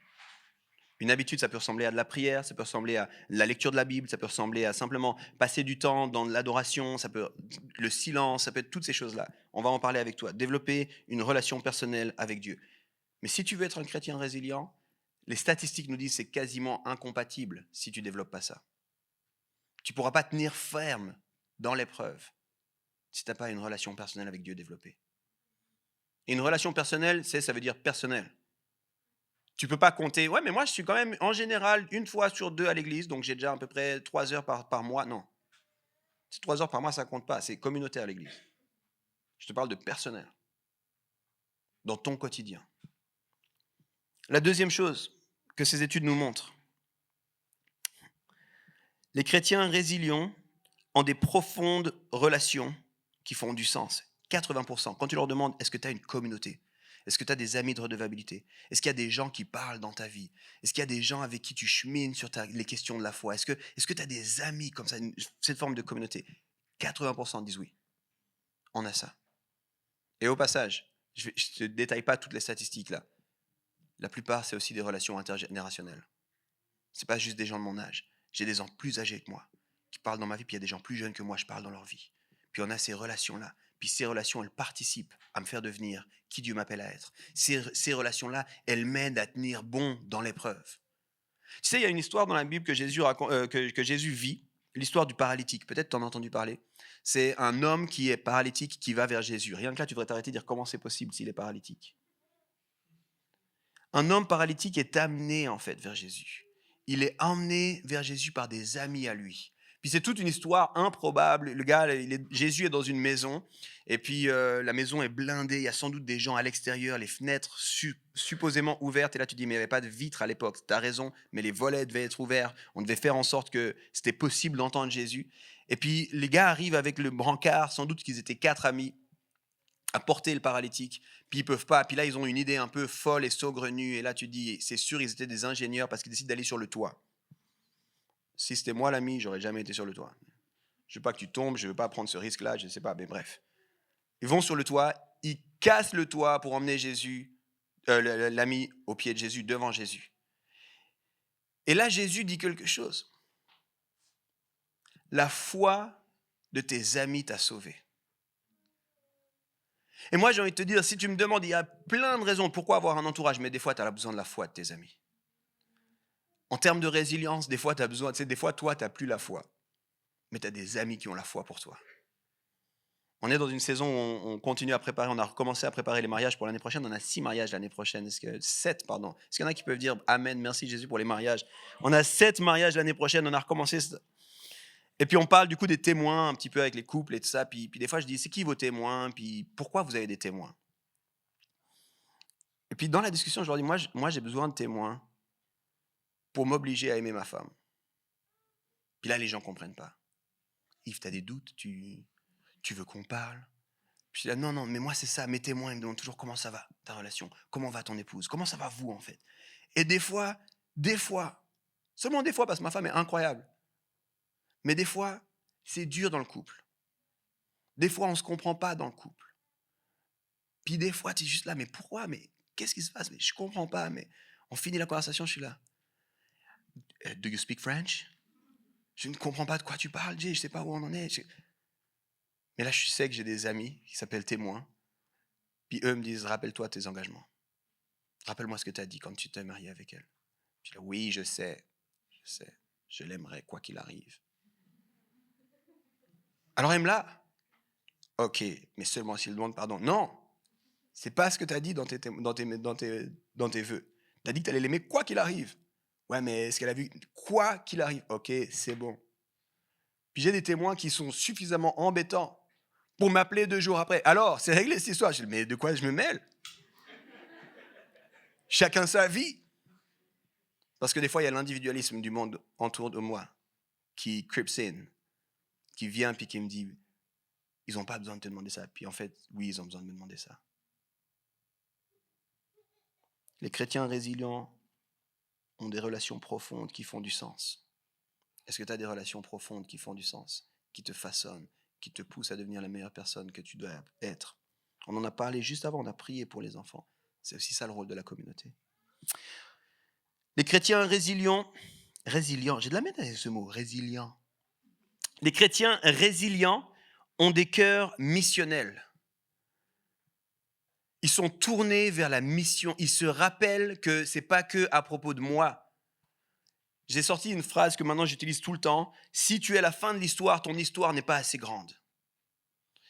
Une habitude, ça peut ressembler à de la prière, ça peut ressembler à la lecture de la Bible, ça peut ressembler à simplement passer du temps dans l'adoration, ça peut le silence, ça peut être toutes ces choses-là. On va en parler avec toi. Développer une relation personnelle avec Dieu. Mais si tu veux être un chrétien résilient, les statistiques nous disent que c'est quasiment incompatible si tu ne développes pas ça. Tu ne pourras pas tenir ferme dans l'épreuve si tu n'as pas une relation personnelle avec Dieu développée. Et une relation personnelle, ça veut dire personnel. Tu ne peux pas compter, ouais, mais moi, je suis quand même en général 1 fois sur 2 à l'église, donc j'ai déjà à peu près 3 heures par mois. Non. Ces 3 heures par mois, ça ne compte pas. C'est communautaire, l'église. Je te parle de personnel, dans ton quotidien. La deuxième chose que ces études nous montrent, les chrétiens résilients ont des profondes relations qui font du sens. 80%. Quand tu leur demandes, est-ce que tu as une communauté? Est-ce que tu as des amis de redevabilité? Est-ce qu'il y a des gens qui parlent dans ta vie? Est-ce qu'il y a des gens avec qui tu chemines sur les questions de la foi? Est-ce que tu as des amis comme ça, cette forme de communauté? 80% disent oui. On a ça. Et au passage, je ne te détaille pas toutes les statistiques là. La plupart, c'est aussi des relations intergénérationnelles. Ce n'est pas juste des gens de mon âge. J'ai des gens plus âgés que moi qui parlent dans ma vie, puis il y a des gens plus jeunes que moi, je parle dans leur vie. Puis on a ces relations-là. Puis ces relations, elles participent à me faire devenir qui Dieu m'appelle à être. Ces relations-là, elles m'aident à tenir bon dans l'épreuve. Tu sais, il y a une histoire dans la Bible que Jésus vit, l'histoire du paralytique. Peut-être tu en as entendu parler. C'est un homme qui est paralytique qui va vers Jésus. Rien que là, tu devrais t'arrêter et dire comment c'est possible s'il est paralytique. Un homme paralytique est amené en fait vers Jésus. Il est emmené vers Jésus par des amis à lui. Puis c'est toute une histoire improbable. Le gars, Jésus est dans une maison, et puis la maison est blindée. Il y a sans doute des gens à l'extérieur, les fenêtres supposément ouvertes. Et là, tu dis, mais il n'y avait pas de vitre à l'époque. Tu as raison, mais les volets devaient être ouverts. On devait faire en sorte que c'était possible d'entendre Jésus. Et puis les gars arrivent avec le brancard, sans doute qu'ils étaient 4 amis, à porter le paralytique, puis ils peuvent pas. Puis là, ils ont une idée un peu folle et saugrenue. Et là, tu dis, c'est sûr, ils étaient des ingénieurs parce qu'ils décident d'aller sur le toit. Si c'était moi l'ami, j'aurais jamais été sur le toit. Je veux pas que tu tombes, je veux pas prendre ce risque-là, je ne sais pas, mais bref. Ils vont sur le toit, ils cassent le toit pour emmener Jésus, l'ami au pied de Jésus, devant Jésus. Et là, Jésus dit quelque chose. La foi de tes amis t'a sauvé. Et moi, j'ai envie de te dire, si tu me demandes, il y a plein de raisons pourquoi avoir un entourage, mais des fois, tu as besoin de la foi de tes amis. En termes de résilience, des fois, tu as besoin, tu sais, des fois, toi, tu n'as plus la foi, mais tu as des amis qui ont la foi pour toi. On est dans une saison où on continue à préparer, on a recommencé à préparer les mariages pour l'année prochaine. On a 6 mariages l'année prochaine. 7, pardon. Est-ce qu'il y en a qui peuvent dire Amen, merci Jésus pour les mariages? On a 7 mariages l'année prochaine, on a recommencé. Et puis on parle du coup des témoins, un petit peu avec les couples et tout ça. Puis des fois je dis, c'est qui vos témoins? Puis pourquoi vous avez des témoins? Et puis dans la discussion, je leur dis, moi j'ai besoin de témoins pour m'obliger à aimer ma femme. Puis là, les gens ne comprennent pas. Yves, tu as des doutes? Tu veux qu'on parle? Puis je dis, là, non, mais moi c'est ça, mes témoins, ils me demandent toujours comment ça va, ta relation, comment va ton épouse, comment ça va vous en fait. Et des fois, seulement des fois, parce que ma femme est incroyable, mais des fois, c'est dur dans le couple. Des fois, on ne se comprend pas dans le couple. Puis des fois, tu es juste là, mais pourquoi? Mais qu'est-ce qui se passe? Mais je ne comprends pas, mais on finit la conversation, je suis là. Do you speak French? Je ne comprends pas de quoi tu parles, Jay, je ne sais pas où on en est. Mais là, je sais que j'ai des amis qui s'appellent témoins. Puis eux me disent, rappelle-toi tes engagements. Rappelle-moi ce que tu as dit quand tu t'es marié avec elle. Puis là, oui, je sais. Je l'aimerais quoi qu'il arrive. Alors aime-la. Ok, mais seulement s'il demande pardon. Non, c'est pas ce que tu as dit dans tes vœux. Tu as dit que tu allais l'aimer quoi qu'il arrive. Ouais, mais est-ce qu'elle a vu quoi qu'il arrive? Ok, c'est bon. Puis j'ai des témoins qui sont suffisamment embêtants pour m'appeler 2 jours après. Alors, c'est réglé cette histoire. Je dis, mais de quoi je me mêle? Chacun sa vie. Parce que des fois, il y a l'individualisme du monde autour de moi qui creeps in, qui vient puis qui me dit, ils n'ont pas besoin de te demander ça. Puis en fait, oui, ils ont besoin de me demander ça. Les chrétiens résilients ont des relations profondes qui font du sens. Est-ce que tu as des relations profondes qui font du sens, qui te façonnent, qui te poussent à devenir la meilleure personne que tu dois être? On en a parlé juste avant, on a prié pour les enfants. C'est aussi ça le rôle de la communauté. Les chrétiens résilients, j'ai de la peine avec ce mot, résilient. Les chrétiens résilients ont des cœurs missionnels. Ils sont tournés vers la mission. Ils se rappellent que ce n'est pas que à propos de moi. J'ai sorti une phrase que maintenant j'utilise tout le temps. Si tu es à la fin de l'histoire, ton histoire n'est pas assez grande.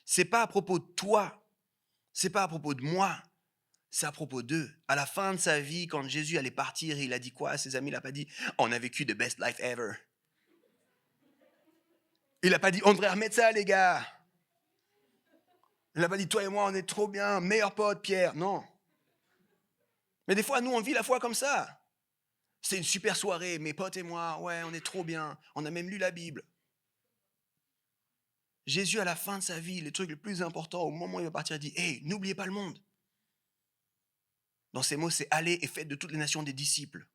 Ce n'est pas à propos de toi. Ce n'est pas à propos de moi. C'est à propos d'eux. À la fin de sa vie, quand Jésus allait partir, il a dit quoi à ses amis? Il n'a pas dit « On a vécu the best life ever ». Il n'a pas dit « On devrait remettre ça, les gars ». Il n'a pas dit « Toi et moi, on est trop bien, meilleur pote, Pierre ». Non. Mais des fois, nous, on vit la foi comme ça. C'est une super soirée, mes potes et moi, ouais, on est trop bien. On a même lu la Bible. Jésus, à la fin de sa vie, le truc le plus important, au moment où il va partir, il dit « Hey, n'oubliez pas le monde ». Dans ces mots, c'est « Allez et faites de toutes les nations des disciples ».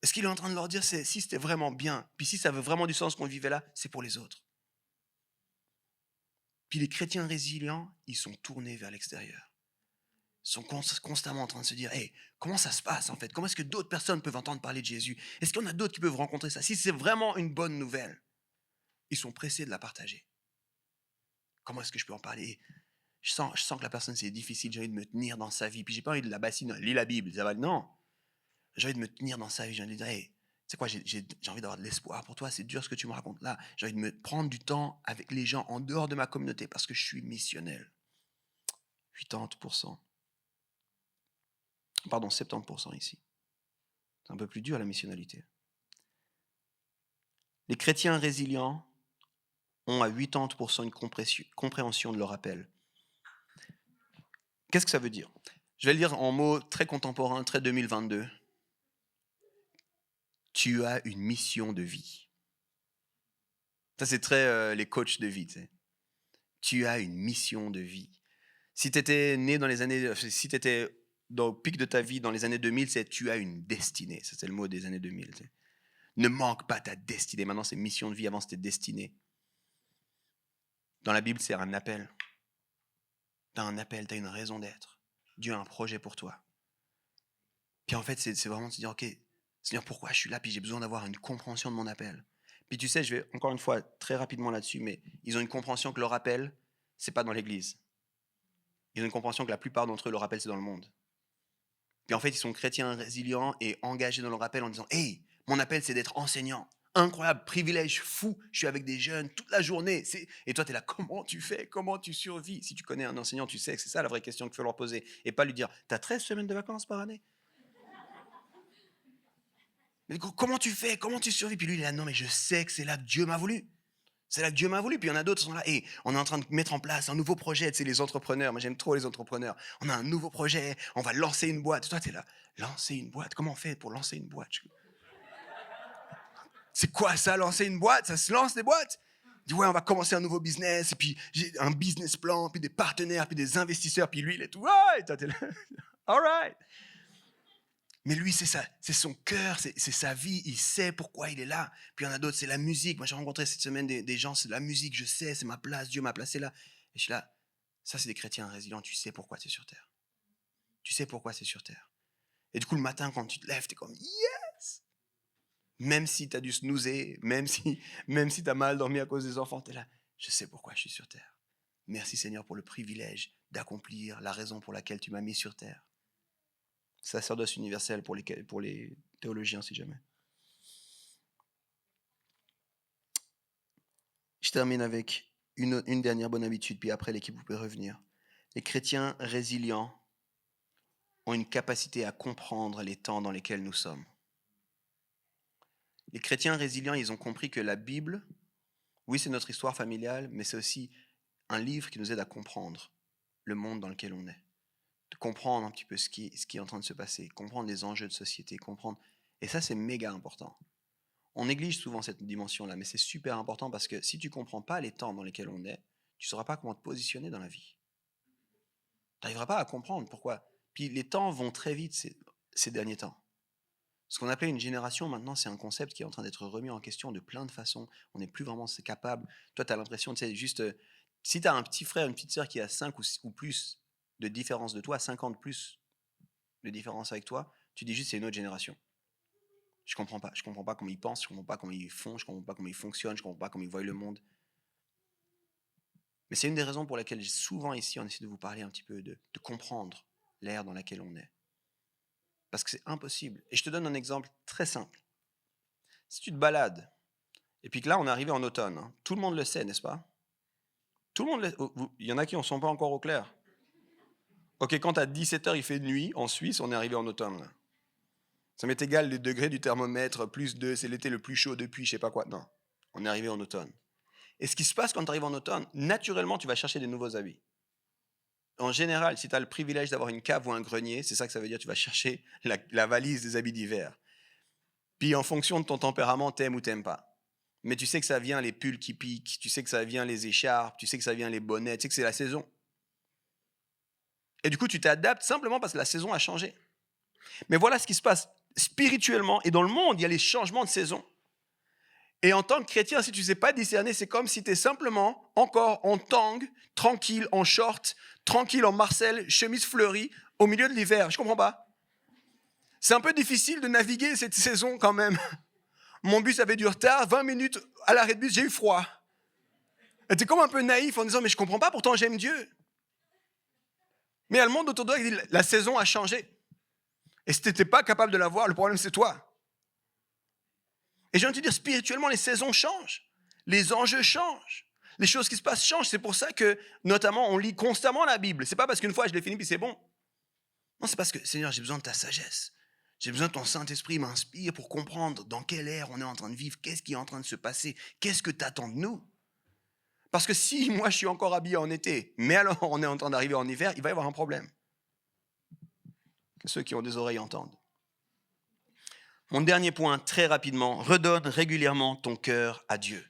Et ce qu'il est en train de leur dire, c'est si c'était vraiment bien, puis si ça avait vraiment du sens qu'on vivait là, c'est pour les autres. Puis les chrétiens résilients, ils sont tournés vers l'extérieur. Ils sont constamment en train de se dire « Hey, comment ça se passe en fait? Comment est-ce que d'autres personnes peuvent entendre parler de Jésus? Est-ce qu'il y en a d'autres qui peuvent rencontrer ça? Si c'est vraiment une bonne nouvelle, ils sont pressés de la partager. Comment est-ce que je peux en parler? Je sens que la personne, c'est difficile, j'ai envie de me tenir dans sa vie. Puis j'ai pas envie de la bassiner, lis la Bible, ça va. Non, j'ai envie de me tenir dans sa vie, j'ai envie de dire « Hey, tu sais quoi, j'ai envie d'avoir de l'espoir pour toi, c'est dur ce que tu me racontes là. J'ai envie de me prendre du temps avec les gens en dehors de ma communauté parce que je suis missionnel. » 80%. Pardon, 70% ici. C'est un peu plus dur la missionnalité. Les chrétiens résilients ont à 80% une compréhension de leur appel. Qu'est-ce que ça veut dire? Je vais le dire en mots très contemporains, très 2022. Tu as une mission de vie. Ça, c'est très les coachs de vie. Tu sais. Tu as une mission de vie. Si tu étais né dans les années... Si tu étais dans le pic de ta vie dans les années 2000, c'est tu as une destinée. Ça, c'est le mot des années 2000. Tu sais. Ne manque pas ta destinée. Maintenant, c'est mission de vie. Avant, c'était destinée. Dans la Bible, c'est un appel. Tu as un appel, tu as une raison d'être. Dieu a un projet pour toi. Puis en fait, c'est vraiment de se dire, ok, Seigneur, pourquoi je suis là? Puis j'ai besoin d'avoir une compréhension de mon appel. Puis tu sais, je vais encore une fois très rapidement là-dessus, mais ils ont une compréhension que leur appel, c'est pas dans l'église. Ils ont une compréhension que la plupart d'entre eux, leur appel, c'est dans le monde. Puis en fait, ils sont chrétiens résilients et engagés dans leur appel en disant, hey, mon appel, c'est d'être enseignant. Incroyable, privilège fou, je suis avec des jeunes toute la journée. Et toi, tu es là, comment tu fais? Comment tu survis? Si tu connais un enseignant, tu sais que c'est ça la vraie question qu'il faut leur poser. Et pas lui dire, tu as 13 semaines de vacances par année? Mais comment tu fais? Comment tu survis? Puis lui, il est là, non, mais je sais que c'est là que Dieu m'a voulu. C'est là que Dieu m'a voulu. Puis il y en a d'autres qui sont là, et on est en train de mettre en place un nouveau projet. Tu sais, les entrepreneurs, moi j'aime trop les entrepreneurs. On a un nouveau projet, on va lancer une boîte. Toi, tu es là, lancer une boîte? Comment on fait pour lancer une boîte? C'est quoi ça, lancer une boîte? Ça se lance des boîtes? Il dit, ouais, on va commencer un nouveau business, et puis j'ai un business plan, puis des partenaires, puis des investisseurs, puis lui, il est tout, ouais, et toi, t'es là, all right. Mais lui, c'est son cœur, c'est sa vie, il sait pourquoi il est là. Puis il y en a d'autres, c'est la musique. Moi, j'ai rencontré cette semaine des gens, c'est la musique, je sais, c'est ma place, Dieu m'a placé là. Et je suis là, ça, c'est des chrétiens résilients, tu sais pourquoi tu es sur terre. Tu sais pourquoi c'est sur terre. Et du coup, le matin, quand tu te lèves, tu es comme, yes! Même si tu as dû snoozer, même si tu as mal dormi à cause des enfants, tu es là, je sais pourquoi je suis sur terre. Merci Seigneur pour le privilège d'accomplir la raison pour laquelle tu m'as mis sur terre. Sacerdoce universel pour les théologiens, si jamais. Je termine avec une dernière bonne habitude, puis après l'équipe, vous pouvez revenir. Les chrétiens résilients ont une capacité à comprendre les temps dans lesquels nous sommes. Les chrétiens résilients, ils ont compris que la Bible, oui, c'est notre histoire familiale, mais c'est aussi un livre qui nous aide à comprendre le monde dans lequel on est. De comprendre un petit peu ce qui est en train de se passer, comprendre les enjeux de société, comprendre. Et ça, c'est méga important. On néglige souvent cette dimension-là, mais c'est super important parce que si tu ne comprends pas les temps dans lesquels on est, tu ne sauras pas comment te positionner dans la vie. Tu n'arriveras pas à comprendre pourquoi. Puis les temps vont très vite ces derniers temps. Ce qu'on appelait une génération, maintenant, c'est un concept qui est en train d'être remis en question de plein de façons. On n'est plus vraiment capable. Toi, tu as l'impression, tu sais, juste, si tu as un petit frère, une petite sœur qui a 5 ou plus de différence de toi, 50 plus de différence avec toi, tu dis juste c'est une autre génération. Je comprends pas comment ils pensent, je comprends pas comment ils font, je comprends pas comment ils fonctionnent, je comprends pas comment ils voient le monde. Mais c'est une des raisons pour lesquelles souvent ici on essaie de vous parler un petit peu de comprendre l'ère dans laquelle on est. Parce que c'est impossible. Et je te donne un exemple très simple. Si tu te balades, et puis que là on est arrivé en automne, hein, tout le monde le sait, n'est-ce pas? Tout le monde le sait. Il y en a qui n'en sont pas encore au clair. Ok, quand à 17h il fait nuit, en Suisse, on est arrivé en automne. Là. Ça m'est égal les degrés du thermomètre, plus 2, c'est l'été le plus chaud depuis, je sais pas quoi. Non, on est arrivé en automne. Et ce qui se passe quand tu arrives en automne, naturellement, tu vas chercher des nouveaux habits. En général, si tu as le privilège d'avoir une cave ou un grenier, c'est ça que ça veut dire, tu vas chercher la valise des habits d'hiver. Puis en fonction de ton tempérament, t'aimes ou t'aimes pas. Mais tu sais que ça vient les pulls qui piquent, tu sais que ça vient les écharpes, tu sais que ça vient les bonnets, tu sais que c'est la saison. Et du coup, tu t'adaptes simplement parce que la saison a changé. Mais voilà ce qui se passe spirituellement et dans le monde, il y a les changements de saison. Et en tant que chrétien, si tu ne sais pas discerner, c'est comme si tu es simplement encore en tang, tranquille, en short, tranquille en Marcel, chemise fleurie, au milieu de l'hiver. Je ne comprends pas. C'est un peu difficile de naviguer cette saison quand même. Mon bus avait du retard, 20 minutes à l'arrêt de bus, j'ai eu froid. Et tu es comme un peu naïf en disant, mais je ne comprends pas, pourtant j'aime Dieu. Mais il y a le monde autour de toi qui dit, la saison a changé. Et si tu n'étais pas capable de la voir, le problème c'est toi. Et j'ai envie de te dire, spirituellement, les saisons changent. Les enjeux changent. Les choses qui se passent changent. C'est pour ça que, notamment, on lit constamment la Bible. C'est pas parce qu'une fois je l'ai fini puis c'est bon. Non, c'est parce que, Seigneur, j'ai besoin de ta sagesse. J'ai besoin que ton Saint-Esprit m'inspire pour comprendre dans quelle ère on est en train de vivre, qu'est-ce qui est en train de se passer, qu'est-ce que tu attends de nous. Parce que si moi je suis encore habillé en été, mais alors on est en train d'arriver en hiver, il va y avoir un problème. Que ceux qui ont des oreilles entendent. Mon dernier point, très rapidement, redonne régulièrement ton cœur à Dieu.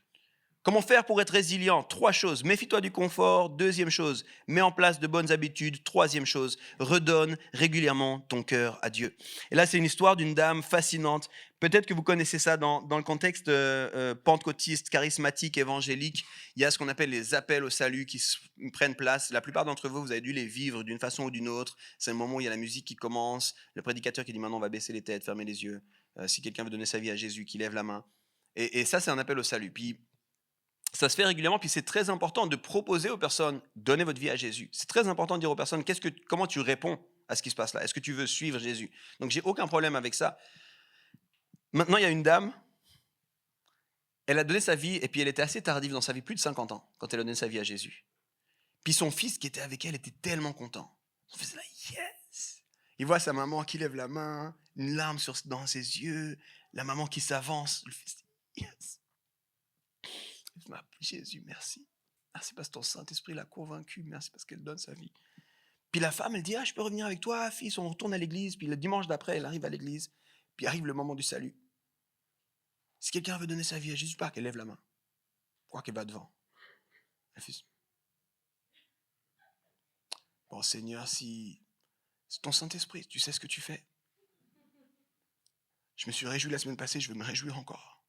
Comment faire pour être résilient? 3 choses. Méfie-toi du confort. 2e chose, mets en place de bonnes habitudes. 3e chose, redonne régulièrement ton cœur à Dieu. Et là, c'est une histoire d'une dame fascinante. Peut-être que vous connaissez ça dans le contexte pentecôtiste, charismatique, évangélique. Il y a ce qu'on appelle les appels au salut qui prennent place. La plupart d'entre vous, vous avez dû les vivre d'une façon ou d'une autre. C'est le moment où il y a la musique qui commence, le prédicateur qui dit maintenant on va baisser les têtes, fermer les yeux. Si quelqu'un veut donner sa vie à Jésus, qui lève la main. Et ça, c'est un appel au salut. Puis, ça se fait régulièrement, puis c'est très important de proposer aux personnes, donnez votre vie à Jésus. C'est très important de dire aux personnes, comment tu réponds à ce qui se passe là? Est-ce que tu veux suivre Jésus? Donc, j'ai aucun problème avec ça. Maintenant, il y a une dame, elle a donné sa vie, et puis elle était assez tardive dans sa vie, plus de 50 ans, quand elle a donné sa vie à Jésus. Puis son fils qui était avec elle était tellement content. Son fils est là, yes! Il voit sa maman qui lève la main, une larme dans ses yeux, la maman qui s'avance. Le fils dit, yes! Jésus, merci. Merci parce que ton Saint-Esprit l'a convaincu. Merci parce qu'elle donne sa vie. Puis la femme, elle dit, je peux revenir avec toi, fils, on retourne à l'église. Puis le dimanche d'après, elle arrive à l'église. Puis arrive le moment du salut. Si quelqu'un veut donner sa vie à Jésus, pas qu'elle lève la main. crois qu'elle va devant. Elle fait, bon Seigneur, si c'est ton Saint-Esprit, tu sais ce que tu fais. Je me suis réjoui la semaine passée, je veux me réjouir encore.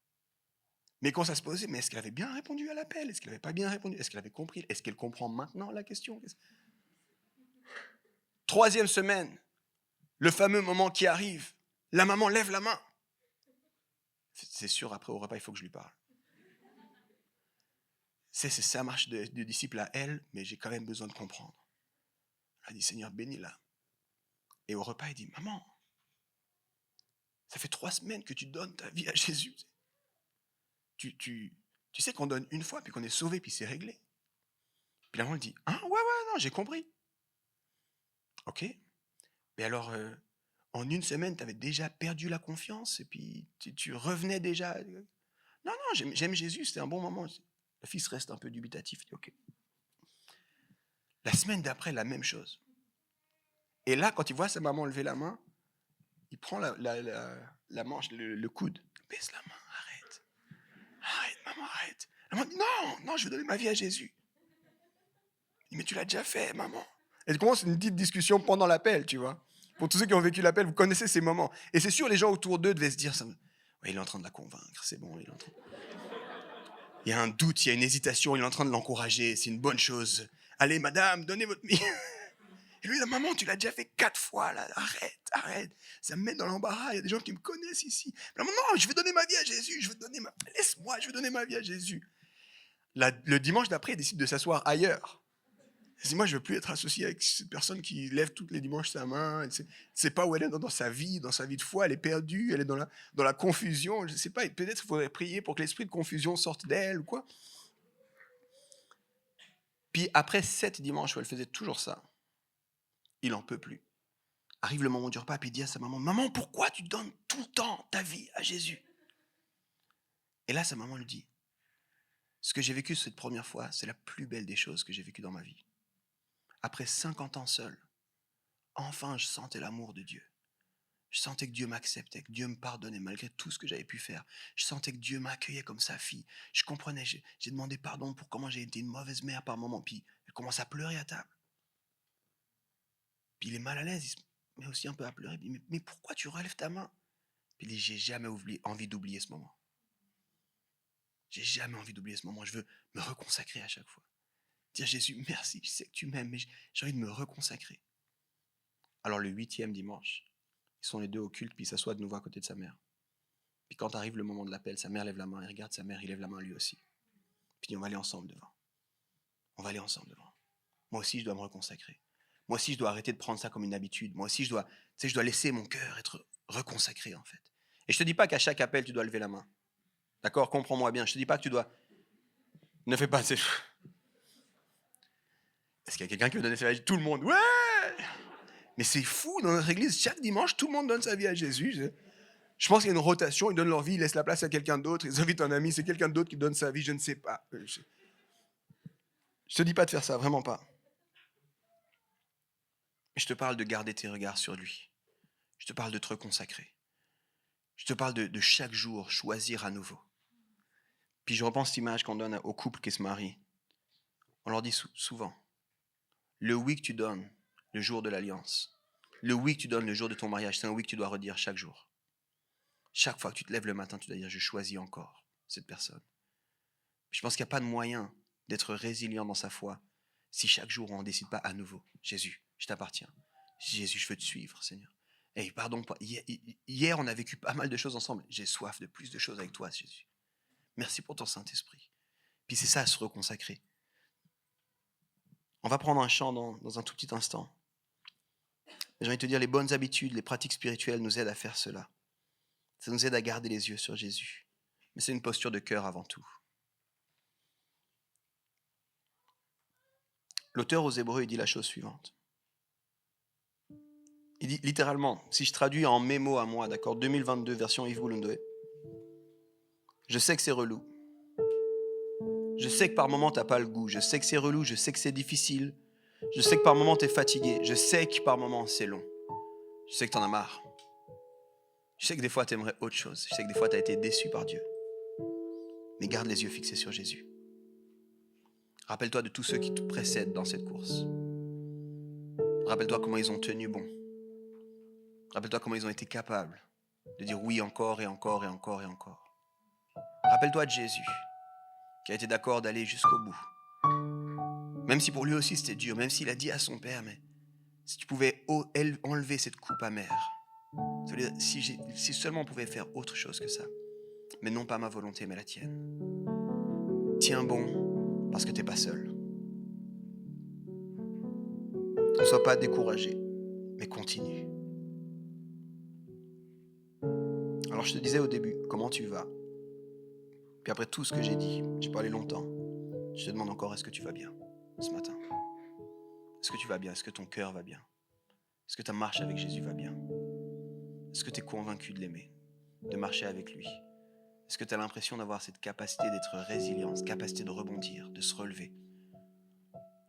Mais quand ça se posait, mais est-ce qu'elle avait bien répondu à l'appel? Est-ce qu'elle n'avait pas bien répondu? Est-ce qu'elle avait compris? Est-ce qu'elle comprend maintenant la question? Troisième semaine, le fameux moment qui arrive, la maman lève la main. C'est sûr, après au repas, il faut que je lui parle. C'est sa marche de disciple à elle, mais j'ai quand même besoin de comprendre. Elle a dit, Seigneur, bénis-la. Et au repas, il dit, maman, ça fait 3 semaines que tu donnes ta vie à Jésus. Tu sais qu'on donne une fois, puis qu'on est sauvé, puis c'est réglé. Puis la maman, elle dit, ouais, non, j'ai compris. Ok. Mais alors, en une semaine, tu avais déjà perdu la confiance, et puis tu revenais déjà. Non, j'aime Jésus, c'était un bon moment. Le fils reste un peu dubitatif, il dit, ok. La semaine d'après, la même chose. Et là, quand il voit sa maman lever la main, il prend la manche, le coude, baisse la main, arrête, maman, arrête. La maman dit, non, je veux donner ma vie à Jésus. Il dit, mais tu l'as déjà fait, maman. Et il commence une petite discussion pendant l'appel, tu vois. Pour tous ceux qui ont vécu l'appel, vous connaissez ces moments. Et c'est sûr, les gens autour d'eux devaient se dire, ouais, il est en train de la convaincre, c'est bon, il y a un doute, il y a une hésitation, il est en train de l'encourager, c'est une bonne chose. Allez, madame, donnez votre vie. Et lui, la maman, tu l'as déjà fait 4 fois, là. Arrête. Ça me met dans l'embarras. Il y a des gens qui me connaissent ici. La maman, non, je vais donner ma vie à Jésus. Laisse-moi, je vais donner ma vie à Jésus. Le dimanche d'après, il décide de s'asseoir ailleurs. Il dit, moi, je ne veux plus être associé avec cette personne qui lève tous les dimanches sa main. Elle ne sait pas où elle est dans sa vie de foi. Elle est perdue, elle est dans la confusion. Je ne sais pas, peut-être qu'il faudrait prier pour que l'esprit de confusion sorte d'elle ou quoi. Puis après 7 dimanches où elle faisait toujours ça, il n'en peut plus. Arrive le moment du repas, puis il dit à sa maman, « Maman, pourquoi tu donnes tout le temps ta vie à Jésus ?» Et là, sa maman lui dit, « Ce que j'ai vécu cette première fois, c'est la plus belle des choses que j'ai vécues dans ma vie. Après 50 ans seul, enfin, je sentais l'amour de Dieu. Je sentais que Dieu m'acceptait, que Dieu me pardonnait malgré tout ce que j'avais pu faire. Je sentais que Dieu m'accueillait comme sa fille. Je comprenais, j'ai demandé pardon pour comment j'ai été une mauvaise mère par moment. Puis elle commence à pleurer à table. Puis il est mal à l'aise, il se met aussi un peu à pleurer. Il dit, mais pourquoi tu relèves ta main? Puis il dit, j'ai jamais envie d'oublier ce moment. J'ai jamais envie d'oublier ce moment. Je veux me reconsacrer à chaque fois. Dire, Jésus, merci, je sais que tu m'aimes, mais j'ai envie de me reconsacrer. Alors le 8e dimanche, ils sont les deux au culte, puis il s'assoit de nouveau à côté de sa mère. Puis quand arrive le moment de l'appel, sa mère lève la main, il regarde sa mère, il lève la main lui aussi. Puis il dit, on va aller ensemble devant. On va aller ensemble devant. Moi aussi, je dois me reconsacrer. Moi aussi, je dois arrêter de prendre ça comme une habitude. Moi aussi, je dois laisser mon cœur être reconsacré, en fait. Et je te dis pas qu'à chaque appel, tu dois lever la main. D'accord? Comprends-moi bien. Je te dis pas que tu dois... Ne fais pas... Est-ce qu'il y a quelqu'un qui veut donner sa vie à Jésus? Tout le monde. Ouais! Mais c'est fou, dans notre église, chaque dimanche, tout le monde donne sa vie à Jésus. Je pense qu'il y a une rotation, ils donnent leur vie, ils laissent la place à quelqu'un d'autre, ils invitent un ami, c'est quelqu'un d'autre qui donne sa vie, je ne sais pas. Je te dis pas de faire ça, vraiment pas. Mais je te parle de garder tes regards sur lui. Je te parle de te reconsacrer. Je te parle de chaque jour choisir à nouveau. Puis je repense cette image qu'on donne aux couples qui se marient. On leur dit souvent, le oui que tu donnes le jour de l'alliance, le oui que tu donnes le jour de ton mariage, c'est un oui que tu dois redire chaque jour. Chaque fois que tu te lèves le matin, tu dois dire, je choisis encore cette personne. Je pense qu'il n'y a pas de moyen d'être résilient dans sa foi si chaque jour on ne décide pas à nouveau, Jésus, je t'appartiens. Jésus, je veux te suivre, Seigneur. Hey, pardon, hier, on a vécu pas mal de choses ensemble. J'ai soif de plus de choses avec toi, Jésus. Merci pour ton Saint-Esprit. Puis c'est ça, à se reconsacrer. On va prendre un chant dans un tout petit instant. J'ai envie de te dire, les bonnes habitudes, les pratiques spirituelles nous aident à faire cela. Ça nous aide à garder les yeux sur Jésus. Mais c'est une posture de cœur avant tout. L'auteur aux Hébreux, il dit la chose suivante. Il dit littéralement, si je traduis en mes mots à moi, d'accord, 2022 version Yves Boulondoé, je sais que c'est relou. Je sais que par moments t'as pas le goût. Je sais que c'est relou, je sais que c'est difficile. Je sais que par moments t'es fatigué. Je sais que par moments c'est long. Je sais que t'en as marre. Je sais que des fois t'aimerais autre chose. Je sais que des fois t'as été déçu par Dieu. Mais garde les yeux fixés sur Jésus. Rappelle-toi de tous ceux qui te précèdent dans cette course. Rappelle-toi comment ils ont tenu bon. Rappelle-toi comment ils ont été capables de dire oui encore et encore et encore et encore. Rappelle-toi de Jésus, qui a été d'accord d'aller jusqu'au bout. Même si pour lui aussi c'était dur, même s'il a dit à son Père, mais si tu pouvais enlever cette coupe amère, si seulement on pouvait faire autre chose que ça, mais non pas ma volonté, mais la tienne. Tiens bon, parce que tu n'es pas seul. Ne sois pas découragé, mais continue. Alors je te disais au début, comment tu vas? Puis après tout ce que j'ai dit, j'ai parlé longtemps, je te demande encore, est-ce que tu vas bien ce matin? Est-ce que tu vas bien? Est-ce que ton cœur va bien? Est-ce que ta marche avec Jésus va bien? Est-ce que tu es convaincu de l'aimer, de marcher avec lui? Est-ce que tu as l'impression d'avoir cette capacité d'être résilient, cette capacité de rebondir, de se relever?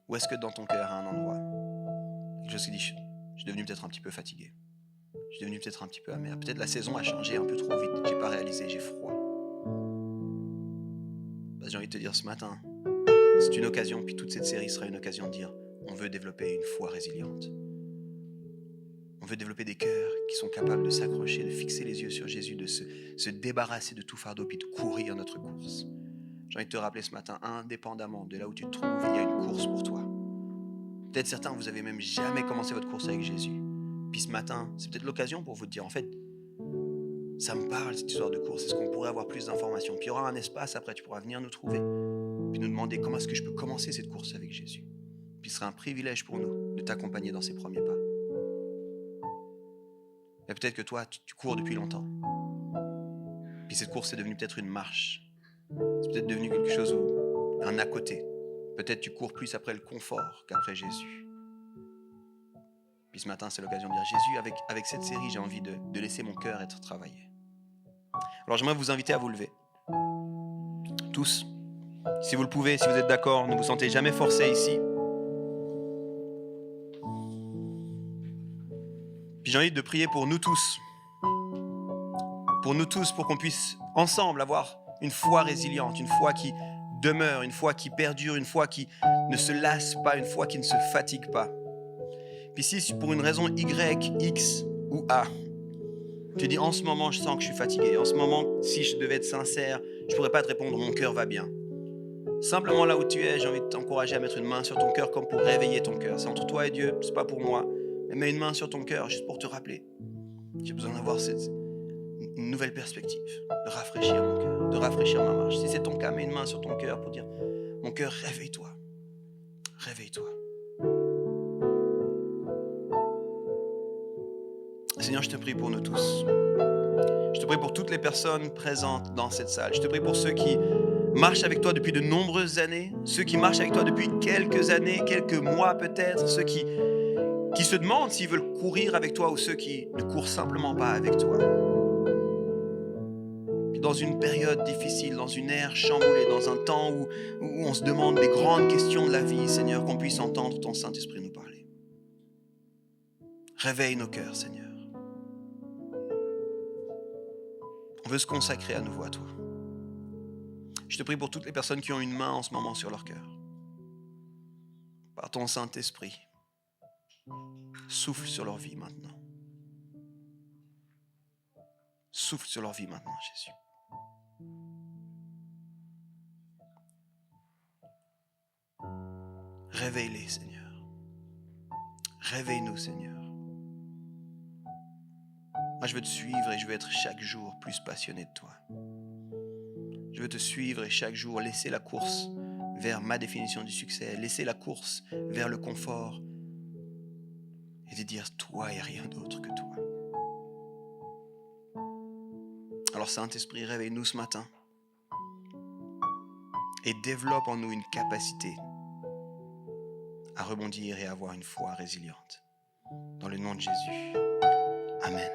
Ou est-ce que dans ton cœur, à un endroit, quelque chose qui dit, je suis devenu peut-être un petit peu fatigué, je suis devenu peut-être un petit peu amer, peut-être la saison a changé un peu trop vite, j'ai pas réalisé, j'ai froid. Ben, j'ai envie de te dire ce matin, c'est une occasion, puis toute cette série sera une occasion de dire, on veut développer une foi résiliente. On veut développer des cœurs qui sont capables de s'accrocher, de fixer les yeux sur Jésus, de se débarrasser de tout fardeau, puis de courir notre course. J'ai envie de te rappeler ce matin, indépendamment de là où tu te trouves, il y a une course pour toi. Peut-être certains, vous avez même jamais commencé votre course avec Jésus. Puis ce matin, c'est peut-être l'occasion pour vous de dire, en fait, ça me parle cette histoire de course, est-ce qu'on pourrait avoir plus d'informations? Puis il y aura un espace après, tu pourras venir nous trouver, puis nous demander comment est-ce que je peux commencer cette course avec Jésus. Puis ce sera un privilège pour nous de t'accompagner dans ces premiers pas. Mais peut-être que toi, tu cours depuis longtemps. Puis cette course est devenue peut-être une marche. C'est peut-être devenu quelque chose, un à côté. Peut-être tu cours plus après le confort qu'après Jésus. Puis ce matin, c'est l'occasion de dire, Jésus, avec cette série, j'ai envie de laisser mon cœur être travaillé. Alors j'aimerais vous inviter à vous lever. Tous, si vous le pouvez, si vous êtes d'accord, ne vous sentez jamais forcé ici. Puis j'ai envie de prier pour nous tous. Pour nous tous, pour qu'on puisse ensemble avoir une foi résiliente, une foi qui demeure, une foi qui perdure, une foi qui ne se lasse pas, une foi qui ne se fatigue pas. Puis si pour une raison Y, X ou A, tu dis en ce moment je sens que je suis fatigué, en ce moment si je devais être sincère, je ne pourrais pas te répondre mon cœur va bien. Simplement là où tu es, j'ai envie de t'encourager à mettre une main sur ton cœur comme pour réveiller ton cœur. C'est entre toi et Dieu, c'est pas pour moi. Mais mets une main sur ton cœur juste pour te rappeler. J'ai besoin d'avoir une nouvelle perspective, de rafraîchir mon cœur, de rafraîchir ma marche. Si c'est ton cas, mets une main sur ton cœur pour dire mon cœur, réveille-toi. Réveille-toi. Seigneur, je te prie pour nous tous. Je te prie pour toutes les personnes présentes dans cette salle. Je te prie pour ceux qui marchent avec toi depuis de nombreuses années, ceux qui marchent avec toi depuis quelques années, quelques mois peut-être, ceux qui se demandent s'ils veulent courir avec toi ou ceux qui ne courent simplement pas avec toi. Puis dans une période difficile, dans une ère chamboulée, dans un temps où on se demande des grandes questions de la vie, Seigneur, qu'on puisse entendre ton Saint-Esprit nous parler. Réveille nos cœurs, Seigneur. On veut se consacrer à nouveau à toi. Je te prie pour toutes les personnes qui ont une main en ce moment sur leur cœur. Par ton Saint-Esprit, souffle sur leur vie maintenant. Souffle sur leur vie maintenant, Jésus. Réveille-les, Seigneur. Réveille-nous, Seigneur. Moi, je veux te suivre et je veux être chaque jour plus passionné de toi. Je veux te suivre et chaque jour laisser la course vers ma définition du succès, laisser la course vers le confort et de dire toi et rien d'autre que toi. Alors Saint-Esprit, réveille-nous ce matin et développe en nous une capacité à rebondir et à avoir une foi résiliente. Dans le nom de Jésus. Amen.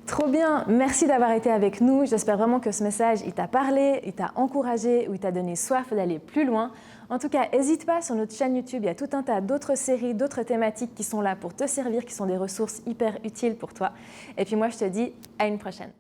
Trop bien, merci d'avoir été avec nous. J'espère vraiment que ce message, il t'a parlé, il t'a encouragé ou il t'a donné soif d'aller plus loin. En tout cas, n'hésite pas, sur notre chaîne YouTube, il y a tout un tas d'autres séries, d'autres thématiques qui sont là pour te servir, qui sont des ressources hyper utiles pour toi. Et puis moi, je te dis à une prochaine.